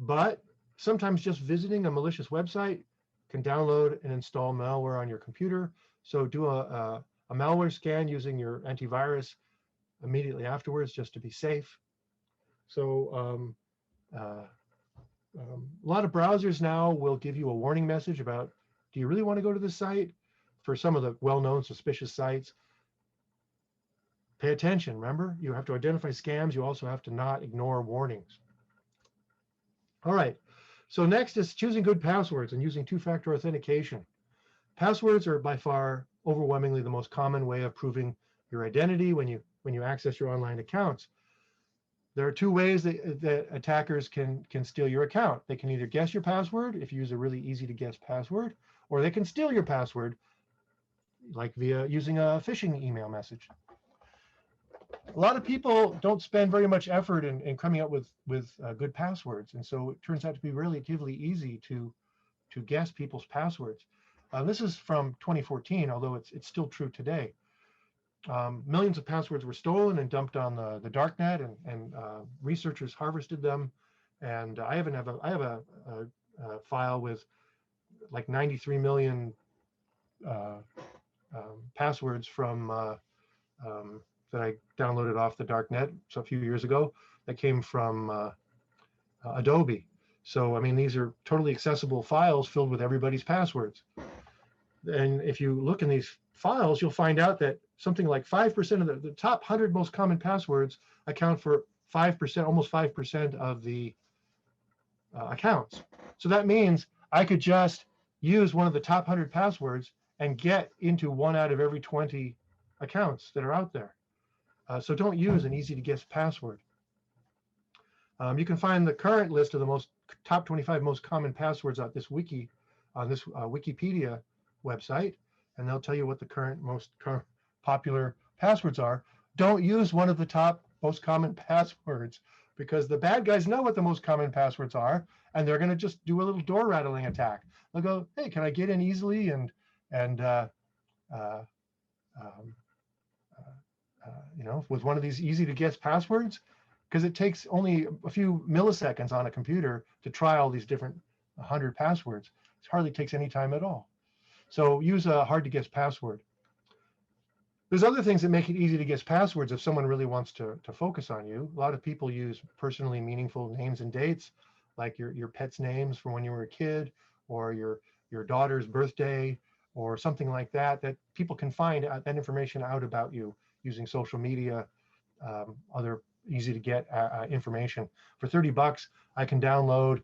But sometimes just visiting a malicious website can download and install malware on your computer. So do a malware scan using your antivirus immediately afterwards, just to be safe. So a lot of browsers now will give you a warning message about, do you really want to go to this site? For some of the well-known suspicious sites, pay attention. Remember, you have to identify scams. You also have to not ignore warnings. All right. So next is choosing good passwords and using 2-factor authentication. Passwords are by far overwhelmingly the most common way of proving your identity when you access your online accounts. There are 2 ways that attackers can steal your account. They can either guess your password if you use a really easy to guess password, or they can steal your password, like via using a phishing email message. A lot of people don't spend very much effort in coming up with good passwords, and so it turns out to be relatively easy to guess people's passwords. This is from 2014, although it's still true today. Millions of passwords were stolen and dumped on the darknet, and researchers harvested them. And I have a file with like 93 million passwords from that I downloaded off the darknet a few years ago that came from Adobe. So, I mean, these are totally accessible files filled with everybody's passwords. And if you look in these files, you'll find out that something like 5% of the top 100 most common passwords account for 5%, almost 5% of the accounts. So that means I could just use one of the top 100 passwords and get into 1 out of every 20 accounts that are out there. So don't use an easy to guess password. You can find the current list of the top 25 most common passwords on this Wikipedia website, and they'll tell you what the current most popular passwords are. Don't use one of the top most common passwords, because the bad guys know what the most common passwords are, and they're going to just do a little door rattling attack. They'll go, hey, can I get in easily and with one of these easy to guess passwords? Because it takes only a few milliseconds on a computer to try all these different 100 passwords. It hardly takes any time at all. So use a hard to guess password. There's other things that make it easy to guess passwords if someone really wants to focus on you. A lot of people use personally meaningful names and dates, like your pet's names from when you were a kid, or your daughter's birthday, or something like that, that people can find that information out about you using social media, other easy to get information. For $30, I can download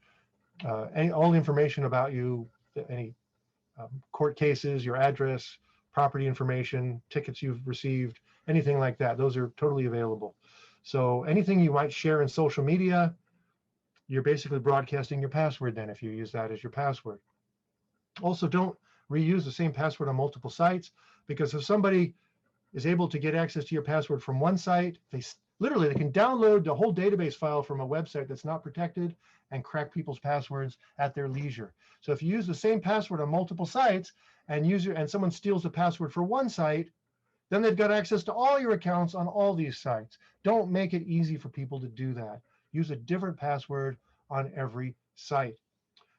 all the information about you, any court cases, your address, property information, tickets you've received, anything like that. Those are totally available. So anything you might share in social media, you're basically broadcasting your password then if you use that as your password. Also, don't reuse the same password on multiple sites, because if somebody is able to get access to your password from one site, they can download the whole database file from a website that's not protected and crack people's passwords at their leisure. So if you use the same password on multiple sites and someone steals the password for one site, then they've got access to all your accounts on all these sites. Don't make it easy for people to do that. Use a different password on every site.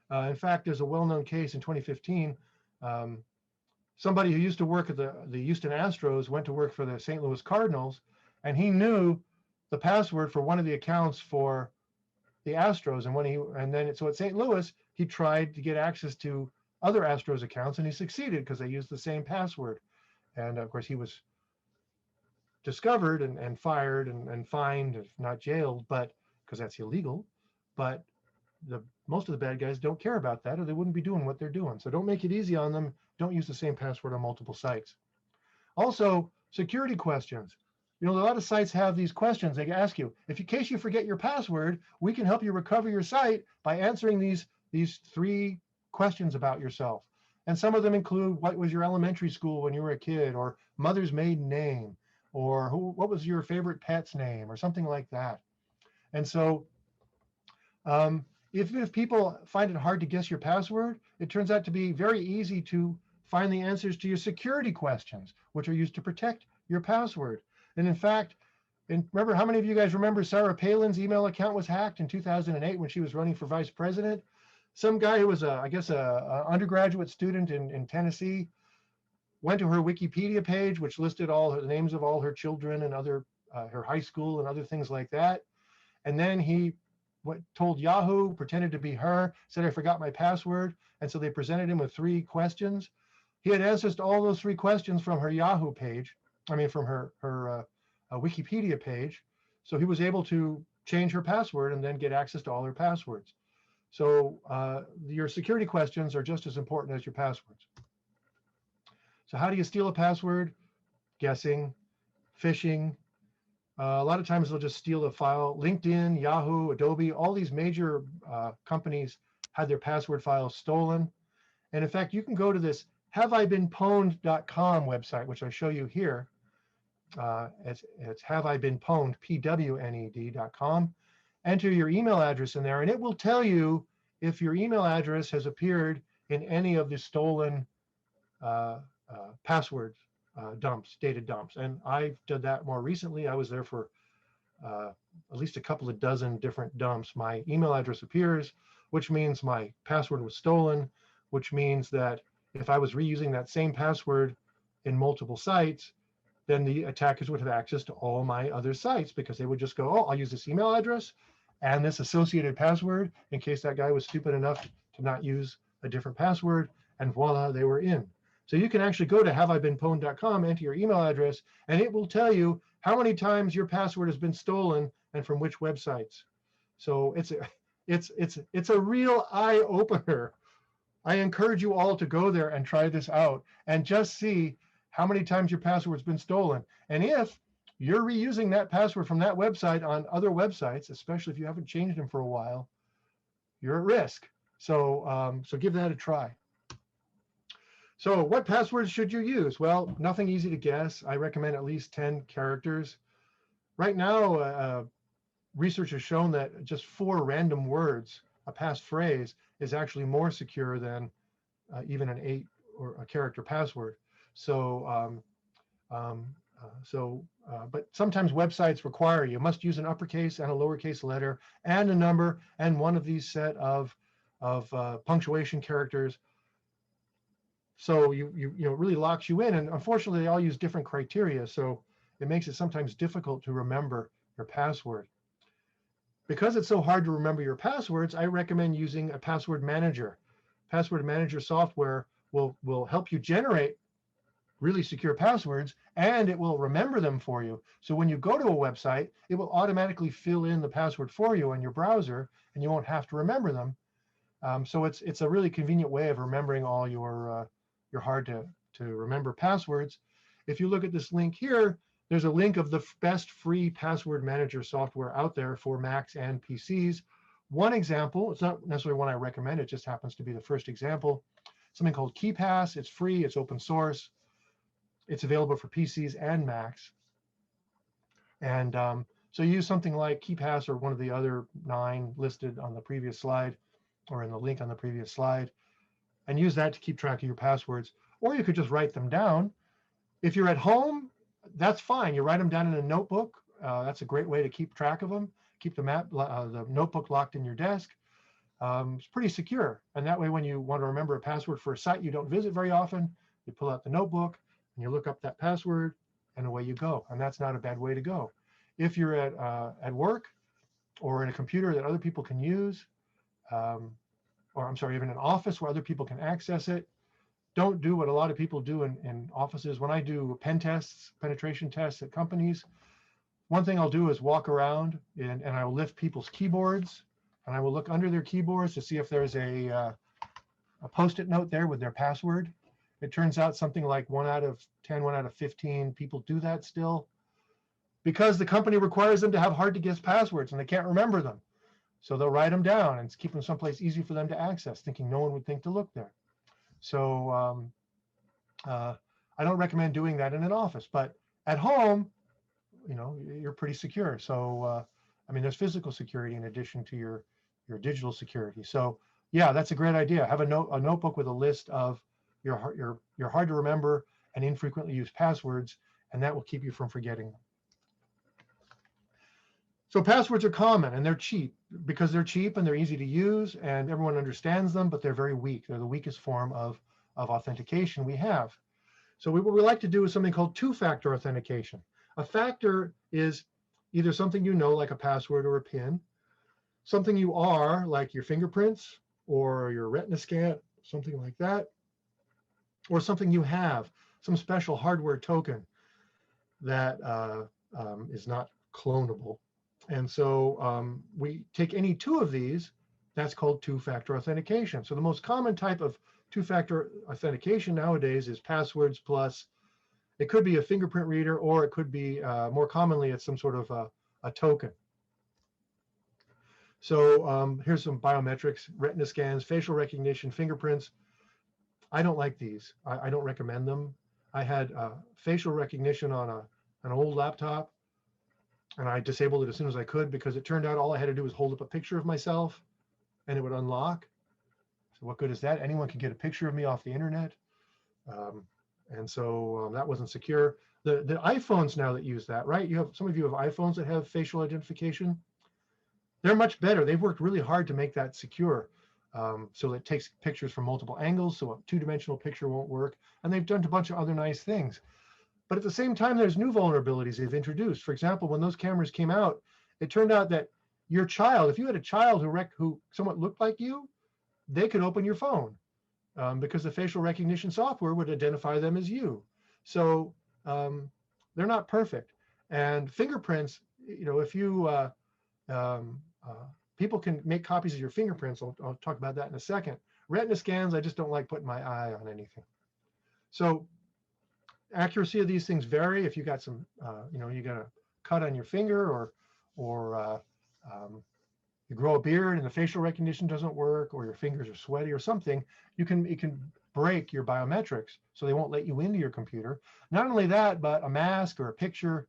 In fact, there's a well-known case in 2015. Somebody who used to work at the Houston Astros went to work for the St. Louis Cardinals, and he knew the password for one of the accounts for the Astros. So at St. Louis, he tried to get access to other Astros accounts, and he succeeded because they used the same password. And of course, he was discovered and fired and fined, if not jailed, but because that's illegal. But most of the bad guys don't care about that, or they wouldn't be doing what they're doing. So don't make it easy on them. Don't use the same password on multiple sites. Also, security questions. A lot of sites have these questions. They ask you, in case you forget your password, we can help you recover your site by answering these 3 questions about yourself. And some of them include, what was your elementary school when you were a kid, or mother's maiden name, or what was your favorite pet's name, or something like that. And so if people find it hard to guess your password, it turns out to be very easy to find the answers to your security questions, which are used to protect your password. And in fact, remember, how many of you guys remember Sarah Palin's email account was hacked in 2008 when she was running for vice president? Some guy who was, I guess, a undergraduate student in Tennessee went to her Wikipedia page, which listed all the names of all her children and her high school and other things like that. And then he told Yahoo, pretended to be her, said, I forgot my password. And so they presented him with 3 questions. He had answers to all those 3 questions from her Yahoo page, from her Wikipedia page. So he was able to change her password and then get access to all her passwords. So your security questions are just as important as your passwords. So how do you steal a password? Guessing, phishing. A lot of times they'll just steal a file. LinkedIn, Yahoo, Adobe, all these major companies had their password files stolen. And in fact, you can go to this haveibeenpwned.com website, which I show you here. It's haveibeenpwned, PWNED.com. Enter your email address in there, and it will tell you if your email address has appeared in any of the stolen password dumps, data dumps. And I did that more recently. I was there for at least a couple of dozen different dumps. My email address appears, which means my password was stolen, which means that if I was reusing that same password in multiple sites, then the attackers would have access to all my other sites, because they would just go, oh, I'll use this email address and this associated password in case that guy was stupid enough to not use a different password, and voila, they were in. So you can actually go to haveibeenpwned.com, enter your email address, and it will tell you how many times your password has been stolen and from which websites. So it's a real eye opener. I encourage you all to go there and try this out and just see how many times your password's been stolen. And if you're reusing that password from that website on other websites, especially if you haven't changed them for a while, you're at risk. So, so give that a try. So what passwords should you use? Well, nothing easy to guess. I recommend at least 10 characters. Right now, research has shown that just 4 random words, a passphrase, is actually more secure than even an 8 or a character password. So, but sometimes websites require you must use an uppercase and a lowercase letter and a number and one of these set of punctuation characters. So you know, it really locks you in, and unfortunately they all use different criteria, so it makes it sometimes difficult to remember your password. Because it's so hard to remember your passwords, I recommend using a password manager. Password manager software will help you generate really secure passwords, and it will remember them for you. So when you go to a website, it will automatically fill in the password for you on your browser, and you won't have to remember them. So it's a really convenient way of remembering all your hard to remember passwords. If you look at this link here, there's a link of the best free password manager software out there for Macs and PCs. One example, it's not necessarily one I recommend, it just happens to be the first example, something called Keypass. It's free, it's open source. It's available for PCs and Macs. And so you use something like Keypass or one of the other 9 listed on the previous slide or in the link on the previous slide, and use that to keep track of your passwords. Or you could just write them down. If you're at home, that's fine. You write them down in a notebook. That's a great way to keep track of them. Keep the notebook locked in your desk. It's pretty secure. And that way, when you want to remember a password for a site you don't visit very often, you pull out the notebook and you look up that password, and away you go. And that's not a bad way to go. If you're at work or in a computer that other people can use, or I'm sorry, even an office where other people can access it, don't do what a lot of people do in offices. When I do pen tests, penetration tests at companies, one thing I'll do is walk around and I will lift people's keyboards and I will look under their keyboards to see if there's a Post-it note there with their password. It turns out something like 1 out of 10, 1 out of 15 people do that still, because the company requires them to have hard to guess passwords and they can't remember them. So they'll write them down and keep them someplace easy for them to access, thinking no one would think to look there. So I don't recommend doing that in an office, but at home, you know, you're pretty secure. So I mean, there's physical security in addition to your digital security. So yeah, that's a great idea. Have a notebook with a list of your hard to remember and infrequently used passwords, and that will keep you from forgetting them. So passwords are common and they're cheap. Because they're cheap and they're easy to use and everyone understands them, but they're very weak. They're the weakest form of authentication we have. So what we like to do is something called 2-factor authentication. A factor is either something you know, like a password or a PIN, something you are, like your fingerprints or your retina scan, something like that, or something you have, some special hardware token that is not clonable. And so we take any 2 of these, that's called 2-factor authentication. So the most common type of 2-factor authentication nowadays is passwords plus, it could be a fingerprint reader, or it could be, more commonly, it's some sort of a token. So here's some biometrics, retina scans, facial recognition, fingerprints. I don't like these. I don't recommend them. I had facial recognition on an old laptop, and I disabled it as soon as I could because it turned out all I had to do was hold up a picture of myself and it would unlock. So what good is that? Anyone can get a picture of me off the internet. And so that wasn't secure. The iPhones now that use that, right? Some of you have iPhones that have facial identification. They're much better. They've worked really hard to make that secure. So it takes pictures from multiple angles, so a 2-dimensional picture won't work. And they've done a bunch of other nice things. But at the same time, there's new vulnerabilities they've introduced. For example, when those cameras came out, it turned out that your child, if you had a child who somewhat looked like you, they could open your phone because the facial recognition software would identify them as you. So they're not perfect. And fingerprints, you know, if you, people can make copies of your fingerprints. I'll talk about that in a second. Retina scans, I just don't like putting my eye on anything. So accuracy of these things vary. If you got some, you got a cut on your finger, or you grow a beard and the facial recognition doesn't work, or your fingers are sweaty or something, it can break your biometrics, so they won't let you into your computer. Not only that, but a mask or a picture,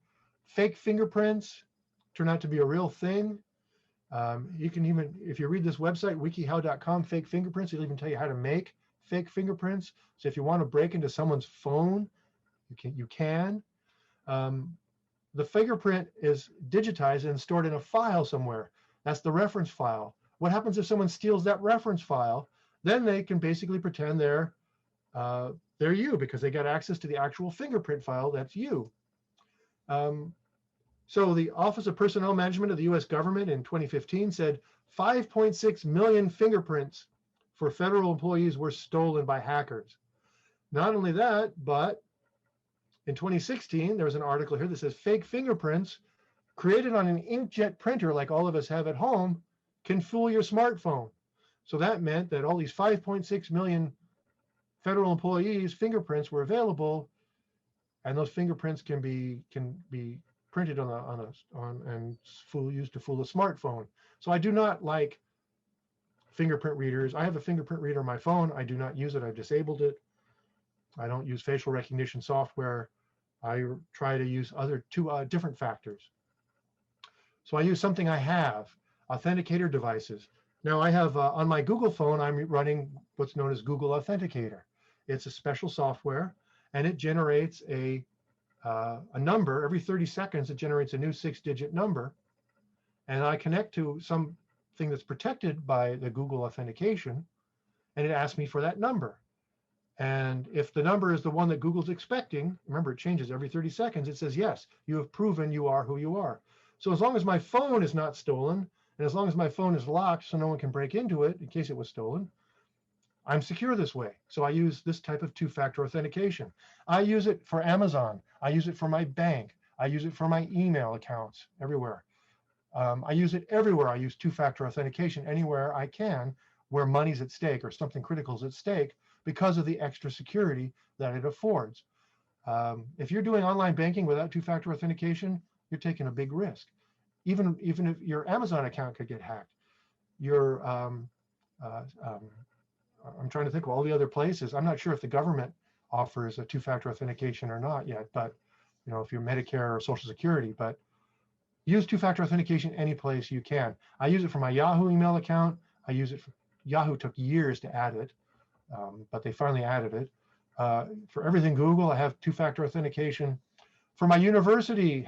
fake fingerprints turn out to be a real thing. You can even, if you read this website, wikihow.com, fake fingerprints, it'll even tell you how to make fake fingerprints. So if you want to break into someone's phone, you can. The fingerprint is digitized and stored in a file somewhere. That's the reference file. What happens if someone steals that reference file? Then they can basically pretend they're you, because they got access to the actual fingerprint file that's you. So the Office of Personnel Management of the US government in 2015 said 5.6 million fingerprints for federal employees were stolen by hackers. Not only that, but in 2016, there was an article here that says fake fingerprints created on an inkjet printer like all of us have at home can fool your smartphone. So that meant that all these 5.6 million federal employees' fingerprints were available, and those fingerprints can be printed and used to fool a smartphone. So I do not like fingerprint readers. I have a fingerprint reader on my phone. I do not use it. I've disabled it. I don't use facial recognition software. I try to use two different factors. So I use something I have, Authenticator devices. Now I have on my Google phone, I'm running what's known as Google Authenticator. It's a special software, and it generates a number every 30 seconds. It generates a new 6-digit number, and I connect to something that's protected by the Google authentication, and it asks me for that number. And if the number is the one that Google's expecting, remember it changes every 30 seconds, it says, yes, you have proven you are who you are. So as long as my phone is not stolen, and as long as my phone is locked so no one can break into it in case it was stolen, I'm secure this way. So I use this type of two-factor authentication. I use it for Amazon. I use it for my bank. I use it for my email accounts everywhere. I use it everywhere. I use two-factor authentication anywhere I can where money's at stake or something critical is at stake, because of the extra security that it affords. If you're doing online banking without two-factor authentication, you're taking a big risk. Even if your Amazon account could get hacked, I'm trying to think of all the other places. I'm not sure if the government offers a two-factor authentication or not yet, but if you're Medicare or Social Security, but use two-factor authentication any place you can. I use it for my Yahoo email account. I use it for Yahoo. Took years to add it, but they finally added it. For everything Google, I have two-factor authentication. For my university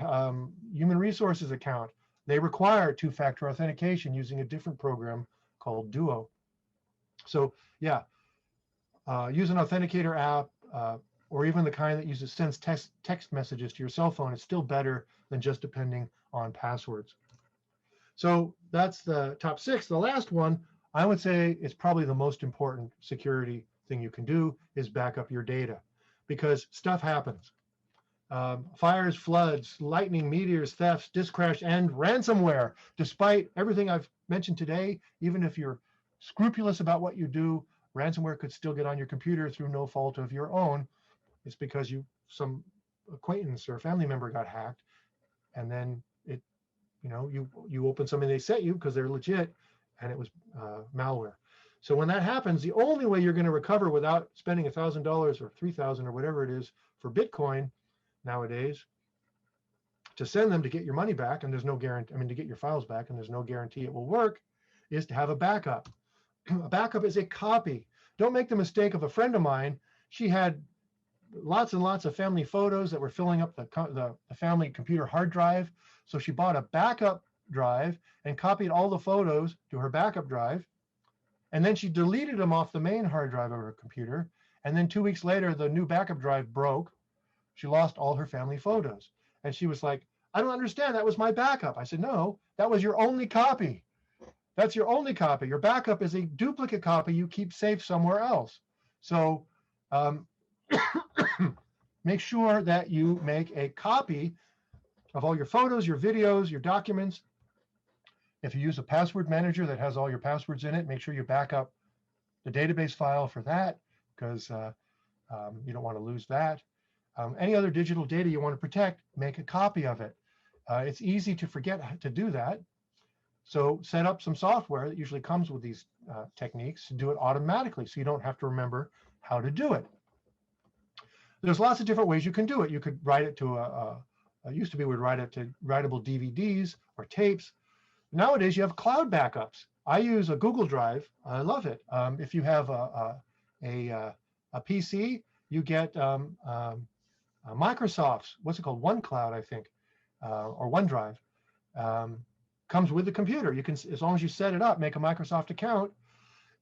human resources account, they require two-factor authentication using a different program called Duo. So yeah, use an authenticator app, or even the kind that sends text messages to your cell phone. It's still better than just depending on passwords. So that's the top 6. The last one, I would say, is probably the most important security thing you can do, is back up your data, because stuff happens. Fires, floods, lightning, meteors, thefts, disk crash, and ransomware. Despite everything I've mentioned today, even if you're scrupulous about what you do, ransomware could still get on your computer through no fault of your own. It's because some acquaintance or family member got hacked, and then you open something they sent you because they're legit, and it was malware. So when that happens, the only way you're going to recover without spending $1,000 or $3,000 or whatever it is for Bitcoin nowadays to send them to get your money back, and there's no guarantee, to get your files back, and there's no guarantee it will work, is to have a backup. A backup is a copy. Don't make the mistake of a friend of mine. She had lots and lots of family photos that were filling up the family computer hard drive. So she bought a backup drive and copied all the photos to her backup drive. And then she deleted them off the main hard drive of her computer. And then 2 weeks later, the new backup drive broke. She lost all her family photos. And she was like, I don't understand. That was my backup. I said, no, that was your only copy. That's your only copy. Your backup is a duplicate copy you keep safe somewhere else. So make sure that you make a copy of all your photos, your videos, your documents. If you use a password manager that has all your passwords in it, make sure you back up the database file for that, because you don't want to lose that. Any other digital data you want to protect, make a copy of it. It's easy to forget to do that. So set up some software that usually comes with these techniques to do it automatically, so you don't have to remember how to do it. There's lots of different ways you can do it. You could write it to used to be we'd write it to writable DVDs or tapes. Nowadays you have cloud backups. I use a Google Drive. I love it. If you have a PC, you get Microsoft's, what's it called? OneCloud, I think, or OneDrive. Comes with the computer. You can, as long as you set it up, make a Microsoft account,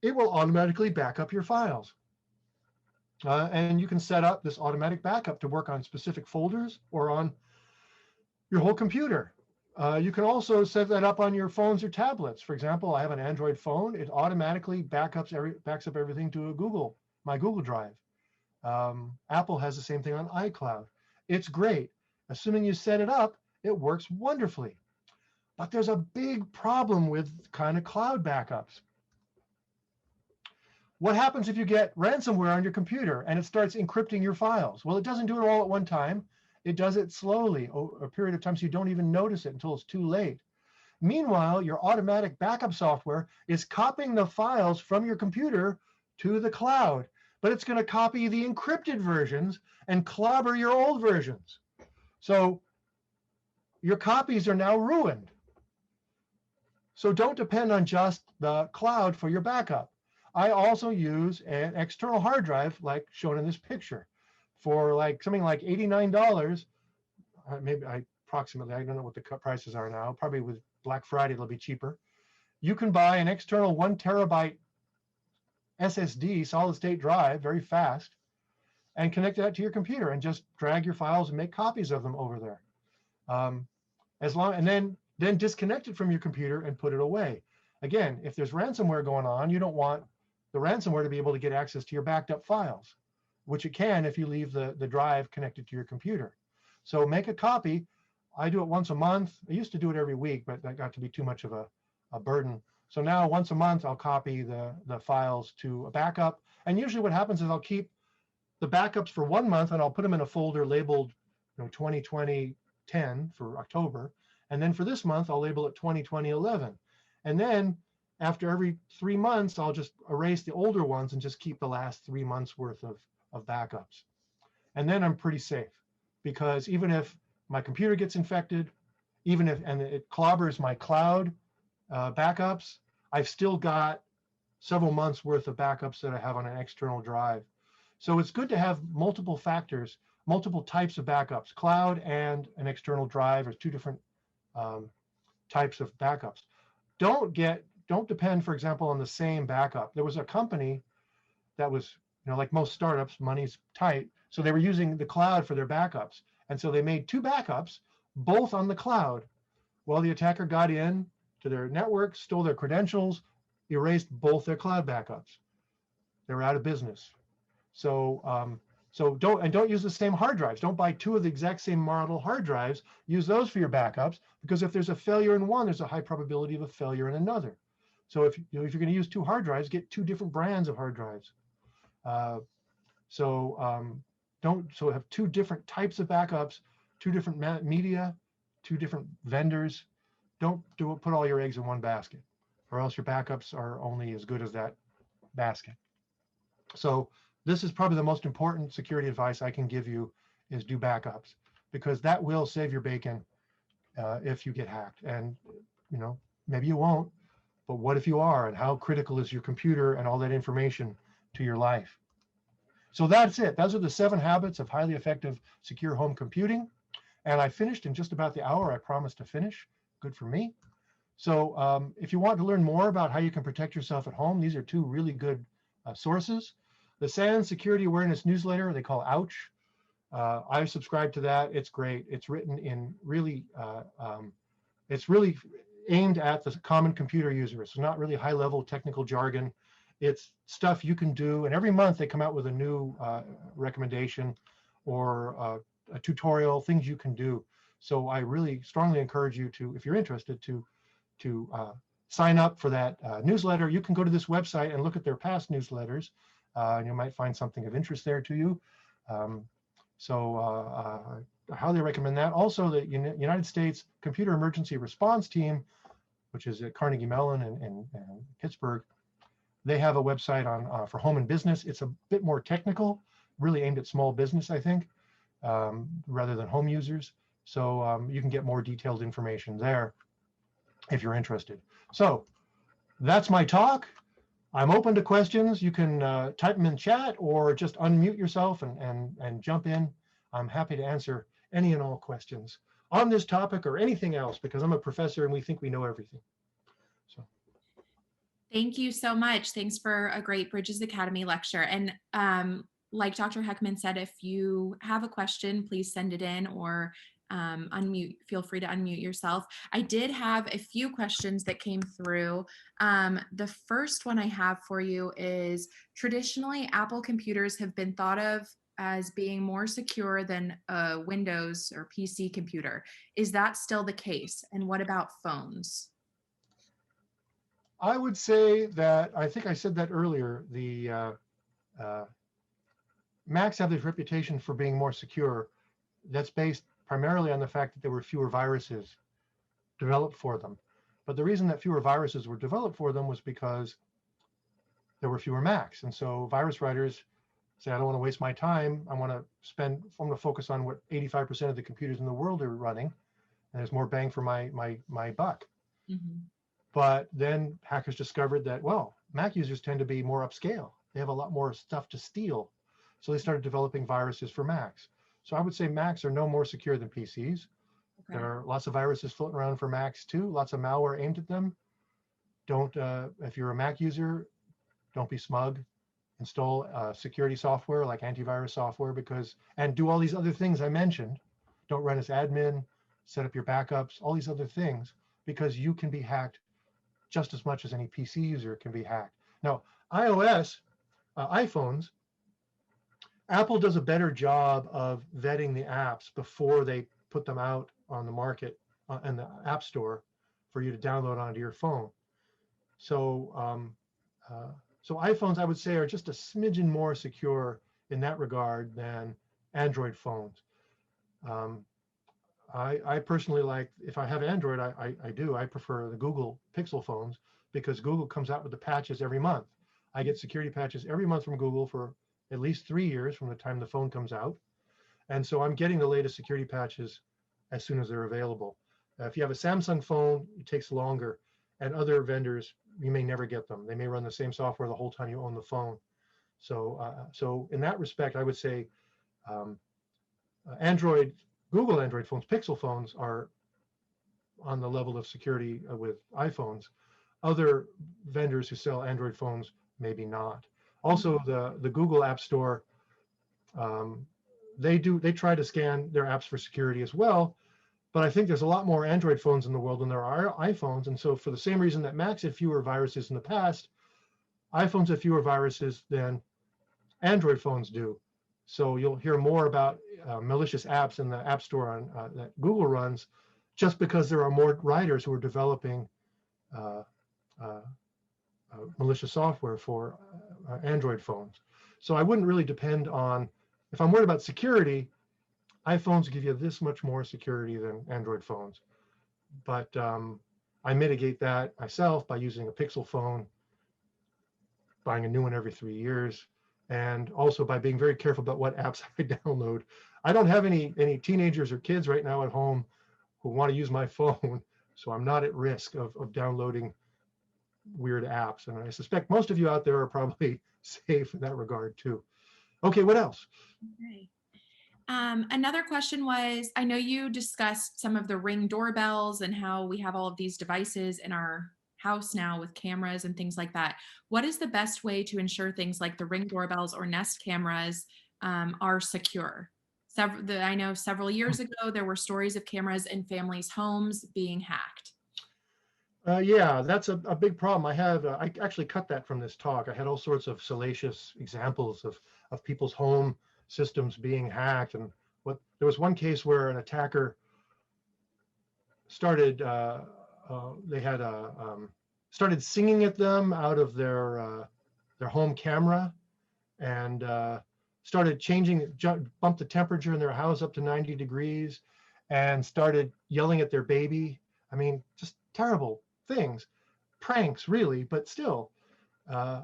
it will automatically back up your files. And you can set up this automatic backup to work on specific folders or on your whole computer. You can also set that up on your phones or tablets. For example, I have an Android phone. It automatically backs up everything to my Google Drive. Apple has the same thing on iCloud. It's great. Assuming you set it up, it works wonderfully. But there's a big problem with kind of cloud backups. What happens if you get ransomware on your computer and it starts encrypting your files? Well, it doesn't do it all at one time. It does it slowly over a period of time, so you don't even notice it until it's too late. Meanwhile, your automatic backup software is copying the files from your computer to the cloud, but it's going to copy the encrypted versions and clobber your old versions. So your copies are now ruined. So don't depend on just the cloud for your backup. I also use an external hard drive, like shown in this picture, for something like $89. Maybe approximately, I don't know what the prices are now. Probably with Black Friday, it'll be cheaper. You can buy an external 1 terabyte SSD, solid state drive, very fast, and connect that to your computer and just drag your files and make copies of them over there. And then disconnect it from your computer and put it away. Again, if there's ransomware going on, you don't want the ransomware to be able to get access to your backed up files, which it can if you leave the drive connected to your computer. So make a copy. I do it once a month. I used to do it every week, but that got to be too much of a burden. So now once a month, I'll copy the files to a backup. And usually what happens is I'll keep the backups for 1 month and I'll put them in a folder labeled 2020-10 for October. And then for this month, I'll label it 2020-11. And then after every 3 months, I'll just erase the older ones and just keep the last 3 months worth of backups. And then I'm pretty safe, because even if my computer gets infected, and it clobbers my cloud backups, I've still got several months worth of backups that I have on an external drive. So it's good to have multiple factors, multiple types of backups. Cloud and an external drive are two different types of backups. Don't depend, for example, on the same backup. There was a company that was, like most startups, money's tight, so they were using the cloud for their backups. And so they made 2 backups, both on the cloud. Well, the attacker got in to their network, stole their credentials, erased both their cloud backups. They were out of business. So don't use the same hard drives. Don't buy 2 of the exact same model hard drives. Use those for your backups, because if there's a failure in one, there's a high probability of a failure in another. So if you're going to use 2 hard drives, get 2 different brands of hard drives. So have 2 different types of backups, 2 different media, 2 different vendors. Don't put all your eggs in one basket, or else your backups are only as good as that basket. So this is probably the most important security advice I can give you, is do backups, because that will save your bacon if you get hacked. And maybe you won't, but what if you are, and how critical is your computer and all that information to your life? So that's it. Those are the 7 habits of highly effective secure home computing. And I finished in just about the hour I promised to finish. Good for me. So if you want to learn more about how you can protect yourself at home, these are 2 really good sources. The SANS Security Awareness Newsletter, they call OUCH. I subscribe to that. It's great. It's written in really, it's really aimed at the common computer user. It's not really high-level technical jargon. It's stuff you can do, and every month they come out with a new recommendation or a tutorial, things you can do. So I really strongly encourage you to, if you're interested, to sign up for that newsletter. You can go to this website and look at their past newsletters, and you might find something of interest there to you. So I highly recommend that. Also, the United States Computer Emergency Response Team, which is at Carnegie Mellon and Pittsburgh, they have a website on for home and business. It's a bit more technical, really aimed at small business, I think, rather than home users. So you can get more detailed information there if you're interested. So that's my talk. I'm open to questions. You can type them in chat or just unmute yourself and jump in. I'm happy to answer any and all questions on this topic or anything else, because I'm a professor and we think we know everything. So. Thank you so much. Thanks for a great Bridges Academy lecture. And like Dr. Heckman said, if you have a question, please send it in or feel free to unmute yourself. I did have a few questions that came through. The first one I have for you is, traditionally, Apple computers have been thought of as being more secure than a Windows or PC computer. Is that still the case? And what about phones? I would say that, I think I said that earlier, the Macs have this reputation for being more secure. That's based primarily on the fact that there were fewer viruses developed for them. But the reason that fewer viruses were developed for them was because there were fewer Macs. And so virus writers say, I don't want to waste my time. I'm going to focus on what 85% of the computers in the world are running. And there's more bang for my buck. Mm-hmm. But then hackers discovered that, well, Mac users tend to be more upscale. They have a lot more stuff to steal. So they started developing viruses for Macs. So I would say Macs are no more secure than PCs. Okay. There are lots of viruses floating around for Macs too, lots of malware aimed at them. If you're a Mac user, don't be smug. Install security software like Antivirus Software and do all these other things I mentioned. Don't run as admin, set up your backups, all these other things, because you can be hacked just as much as any PC user can be hacked. Now, iPhones, Apple does a better job of vetting the apps before they put them out on the market in the App Store for you to download onto your phone. So, so iPhones, I would say, are just a smidgen more secure in that regard than Android phones. I personally like, if I have Android, I prefer the Google Pixel phones, because Google comes out with the patches every month. I get security patches every month from Google for at least 3 years from the time the phone comes out. And so I'm getting the latest security patches as soon as they're available. If you have a Samsung phone, it takes longer. And other vendors, you may never get them. They may run the same software the whole time you own the phone. So in that respect, I would say Google Android phones, Pixel phones, are on the level of security with iPhones. Other vendors who sell Android phones, maybe not. Also, the Google App Store, they try to scan their apps for security as well, but I think there's a lot more Android phones in the world than there are iPhones, and so for the same reason that Macs had fewer viruses in the past, iPhones have fewer viruses than Android phones do. So you'll hear more about malicious apps in the App Store that Google runs, just because there are more writers who are developing malicious software for Android phones. So I wouldn't really depend on, if I'm worried about security, iPhones give you this much more security than Android phones. But I mitigate that myself by using a Pixel phone, buying a new one every 3 years, and also by being very careful about what apps I download. I don't have any teenagers or kids right now at home who want to use my phone, so I'm not at risk of downloading weird apps. And I suspect most of you out there are probably safe in that regard too. Okay, what else? Okay. Another question was, I know you discussed some of the Ring doorbells and how we have all of these devices in our house now with cameras and things like that. What is the best way to ensure things like the Ring doorbells or Nest cameras are secure? I know several years ago, there were stories of cameras in families' homes being hacked. Yeah, that's a big problem. I actually cut that from this talk. I had all sorts of salacious examples of people's home systems being hacked. And there was one case where an attacker started, started singing at them out of their home camera, and started changing, bumped the temperature in their house up to 90 degrees and started yelling at their baby. I mean, just terrible things, pranks really, but still. I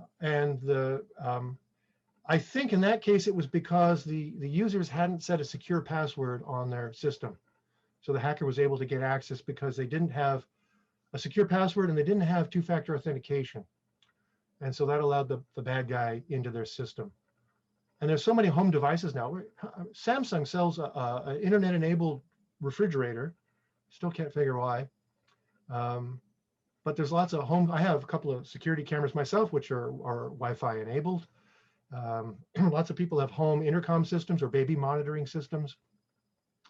think in that case, it was because the users hadn't set a secure password on their system. So the hacker was able to get access because they didn't have a secure password and they didn't have two-factor authentication. And so that allowed the bad guy into their system. And there's so many home devices now. Samsung sells an internet-enabled refrigerator. Still can't figure why. But there's lots of home. I have a couple of security cameras myself, which are Wi-Fi enabled. Lots of people have home intercom systems or baby monitoring systems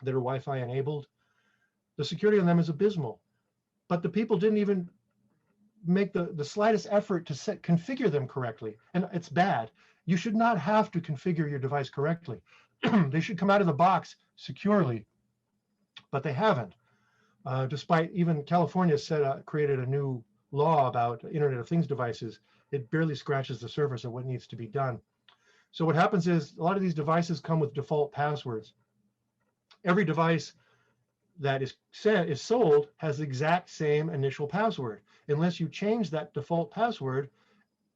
that are Wi-Fi enabled. The security on them is abysmal, but the people didn't even make the slightest effort to configure them correctly. And it's bad. You should not have to configure your device correctly. They should come out of the box securely, but they haven't. Despite even California created a new law about Internet of Things devices, it barely scratches the surface of what needs to be done. So what happens is a lot of these devices come with default passwords. Every device that is sold has the exact same initial password. Unless you change that default password,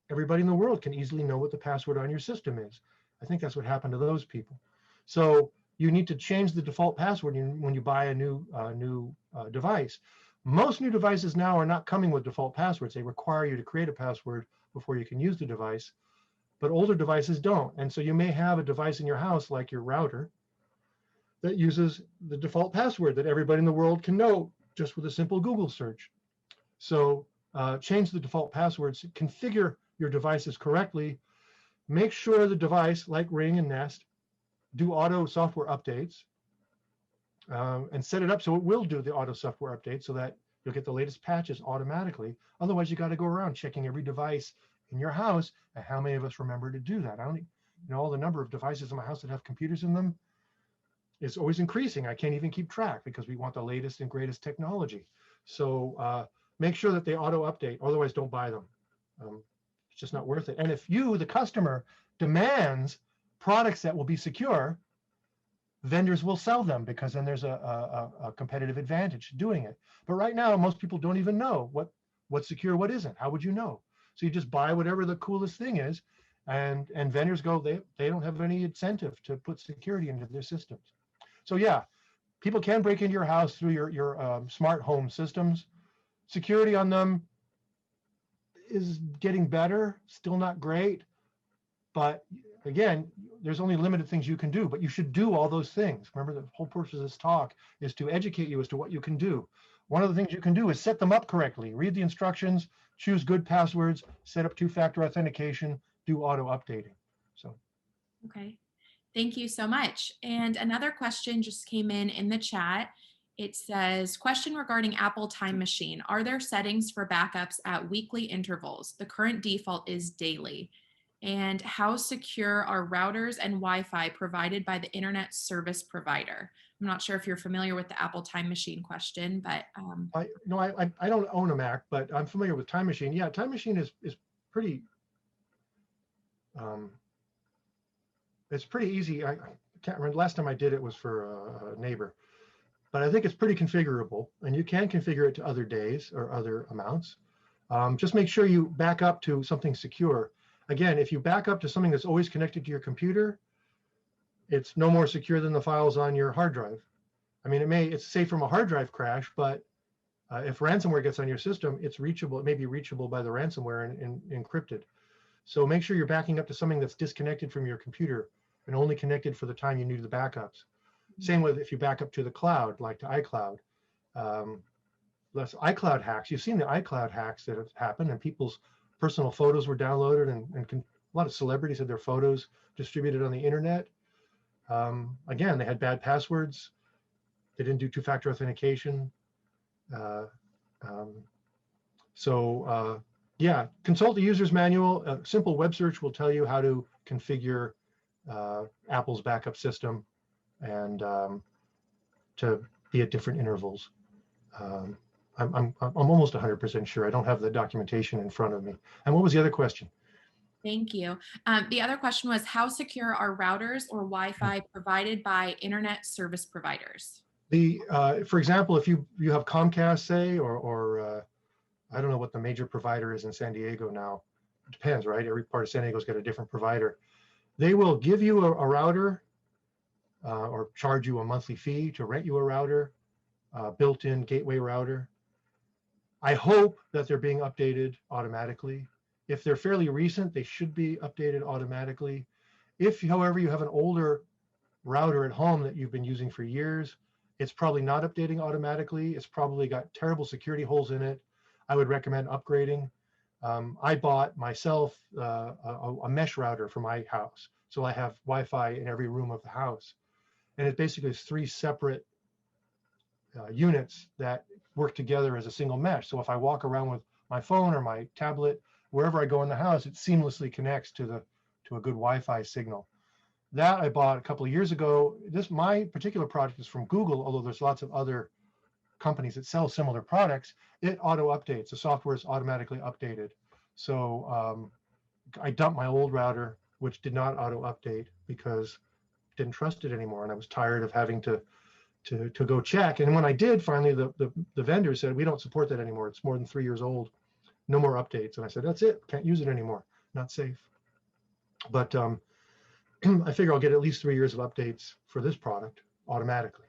everybody in the world can easily know what the password on your system is. I think that's what happened to those people. So you need to change the default password when you buy a new device. Most new devices now are not coming with default passwords. They require you to create a password before you can use the device, but older devices don't. And so you may have a device in your house, like your router, that uses the default password that everybody in the world can know just with a simple Google search. So change the default passwords, configure your devices correctly, make sure the device, like Ring and Nest, do auto software updates, and set it up so it will do the auto software update so that you'll get the latest patches automatically. Otherwise, you got to go around checking every device in your house. And how many of us remember to do that? I don't all the number of devices in my house that have computers in them is always increasing. I can't even keep track because we want the latest and greatest technology. So make sure that they auto update. Otherwise, don't buy them. It's just not worth it. And if you, the customer, demands products that will be secure, vendors will sell them because then there's a competitive advantage doing it. But right now, most people don't even know what's secure, what isn't. How would you know? So you just buy whatever the coolest thing is, and vendors go, they don't have any incentive to put security into their systems. So yeah, people can break into your house through your smart home systems. Security on them is getting better, still not great, but again, there's only limited things you can do, but you should do all those things. Remember, the whole purpose of this talk is to educate you as to what you can do. One of the things you can do is set them up correctly. Read the instructions, choose good passwords, set up two-factor authentication, do auto updating. So. Okay, thank you so much. And another question just came in the chat. It says, question regarding Apple Time Machine. Are there settings for backups at weekly intervals? The current default is daily. And how secure are routers and Wi-Fi provided by the internet service provider? I'm not sure if you're familiar with the Apple Time Machine question, but I don't own a Mac, but I'm familiar with Time Machine. Yeah, Time Machine is pretty it's pretty easy. I can't remember, last time I did it was for a neighbor, but I think it's pretty configurable, and you can configure it to other days or other amounts. Just make sure you back up to something secure. Again, if you back up to something that's always connected to your computer, it's no more secure than the files on your hard drive. I mean, it's safe from a hard drive crash, but if ransomware gets on your system, it's reachable. It may be reachable by the ransomware and encrypted. So make sure you're backing up to something that's disconnected from your computer and only connected for the time you need the backups. Same with if you back up to the cloud, like to iCloud. Less iCloud hacks. You've seen the iCloud hacks that have happened, and people's personal photos were downloaded, and a lot of celebrities had their photos distributed on the internet. Again, they had bad passwords. They didn't do two-factor authentication. Yeah, consult the user's manual. A simple web search will tell you how to configure Apple's backup system and to be at different intervals. I'm almost 100% sure. I don't have the documentation in front of me. And what was the other question? Thank you. The other question was, how secure are routers or Wi-Fi provided by internet service providers? For example, if you have Comcast, say, or I don't know what the major provider is in San Diego now. It depends, right? Every part of San Diego's got a different provider. They will give you a router or charge you a monthly fee to rent you a router, built-in gateway router. I hope that they're being updated automatically. If they're fairly recent, they should be updated automatically. If, however, you have an older router at home that you've been using for years, it's probably not updating automatically. It's probably got terrible security holes in it. I would recommend upgrading. I bought myself a mesh router for my house. So I have Wi-Fi in every room of the house. And it basically is 3 separate units that work together as a single mesh. So if I walk around with my phone or my tablet, wherever I go in the house, it seamlessly connects to a good Wi-Fi signal. That I bought a couple of years ago. My particular product is from Google, although there's lots of other companies that sell similar products. It auto updates. The software is automatically updated. So I dumped my old router, which did not auto update because I didn't trust it anymore, and I was tired of having to go check. And when I did, finally, the vendor said, we don't support that anymore. It's more than 3 years old. No more updates. And I said, that's it. Can't use it anymore. Not safe. But I figure I'll get at least 3 years of updates for this product automatically.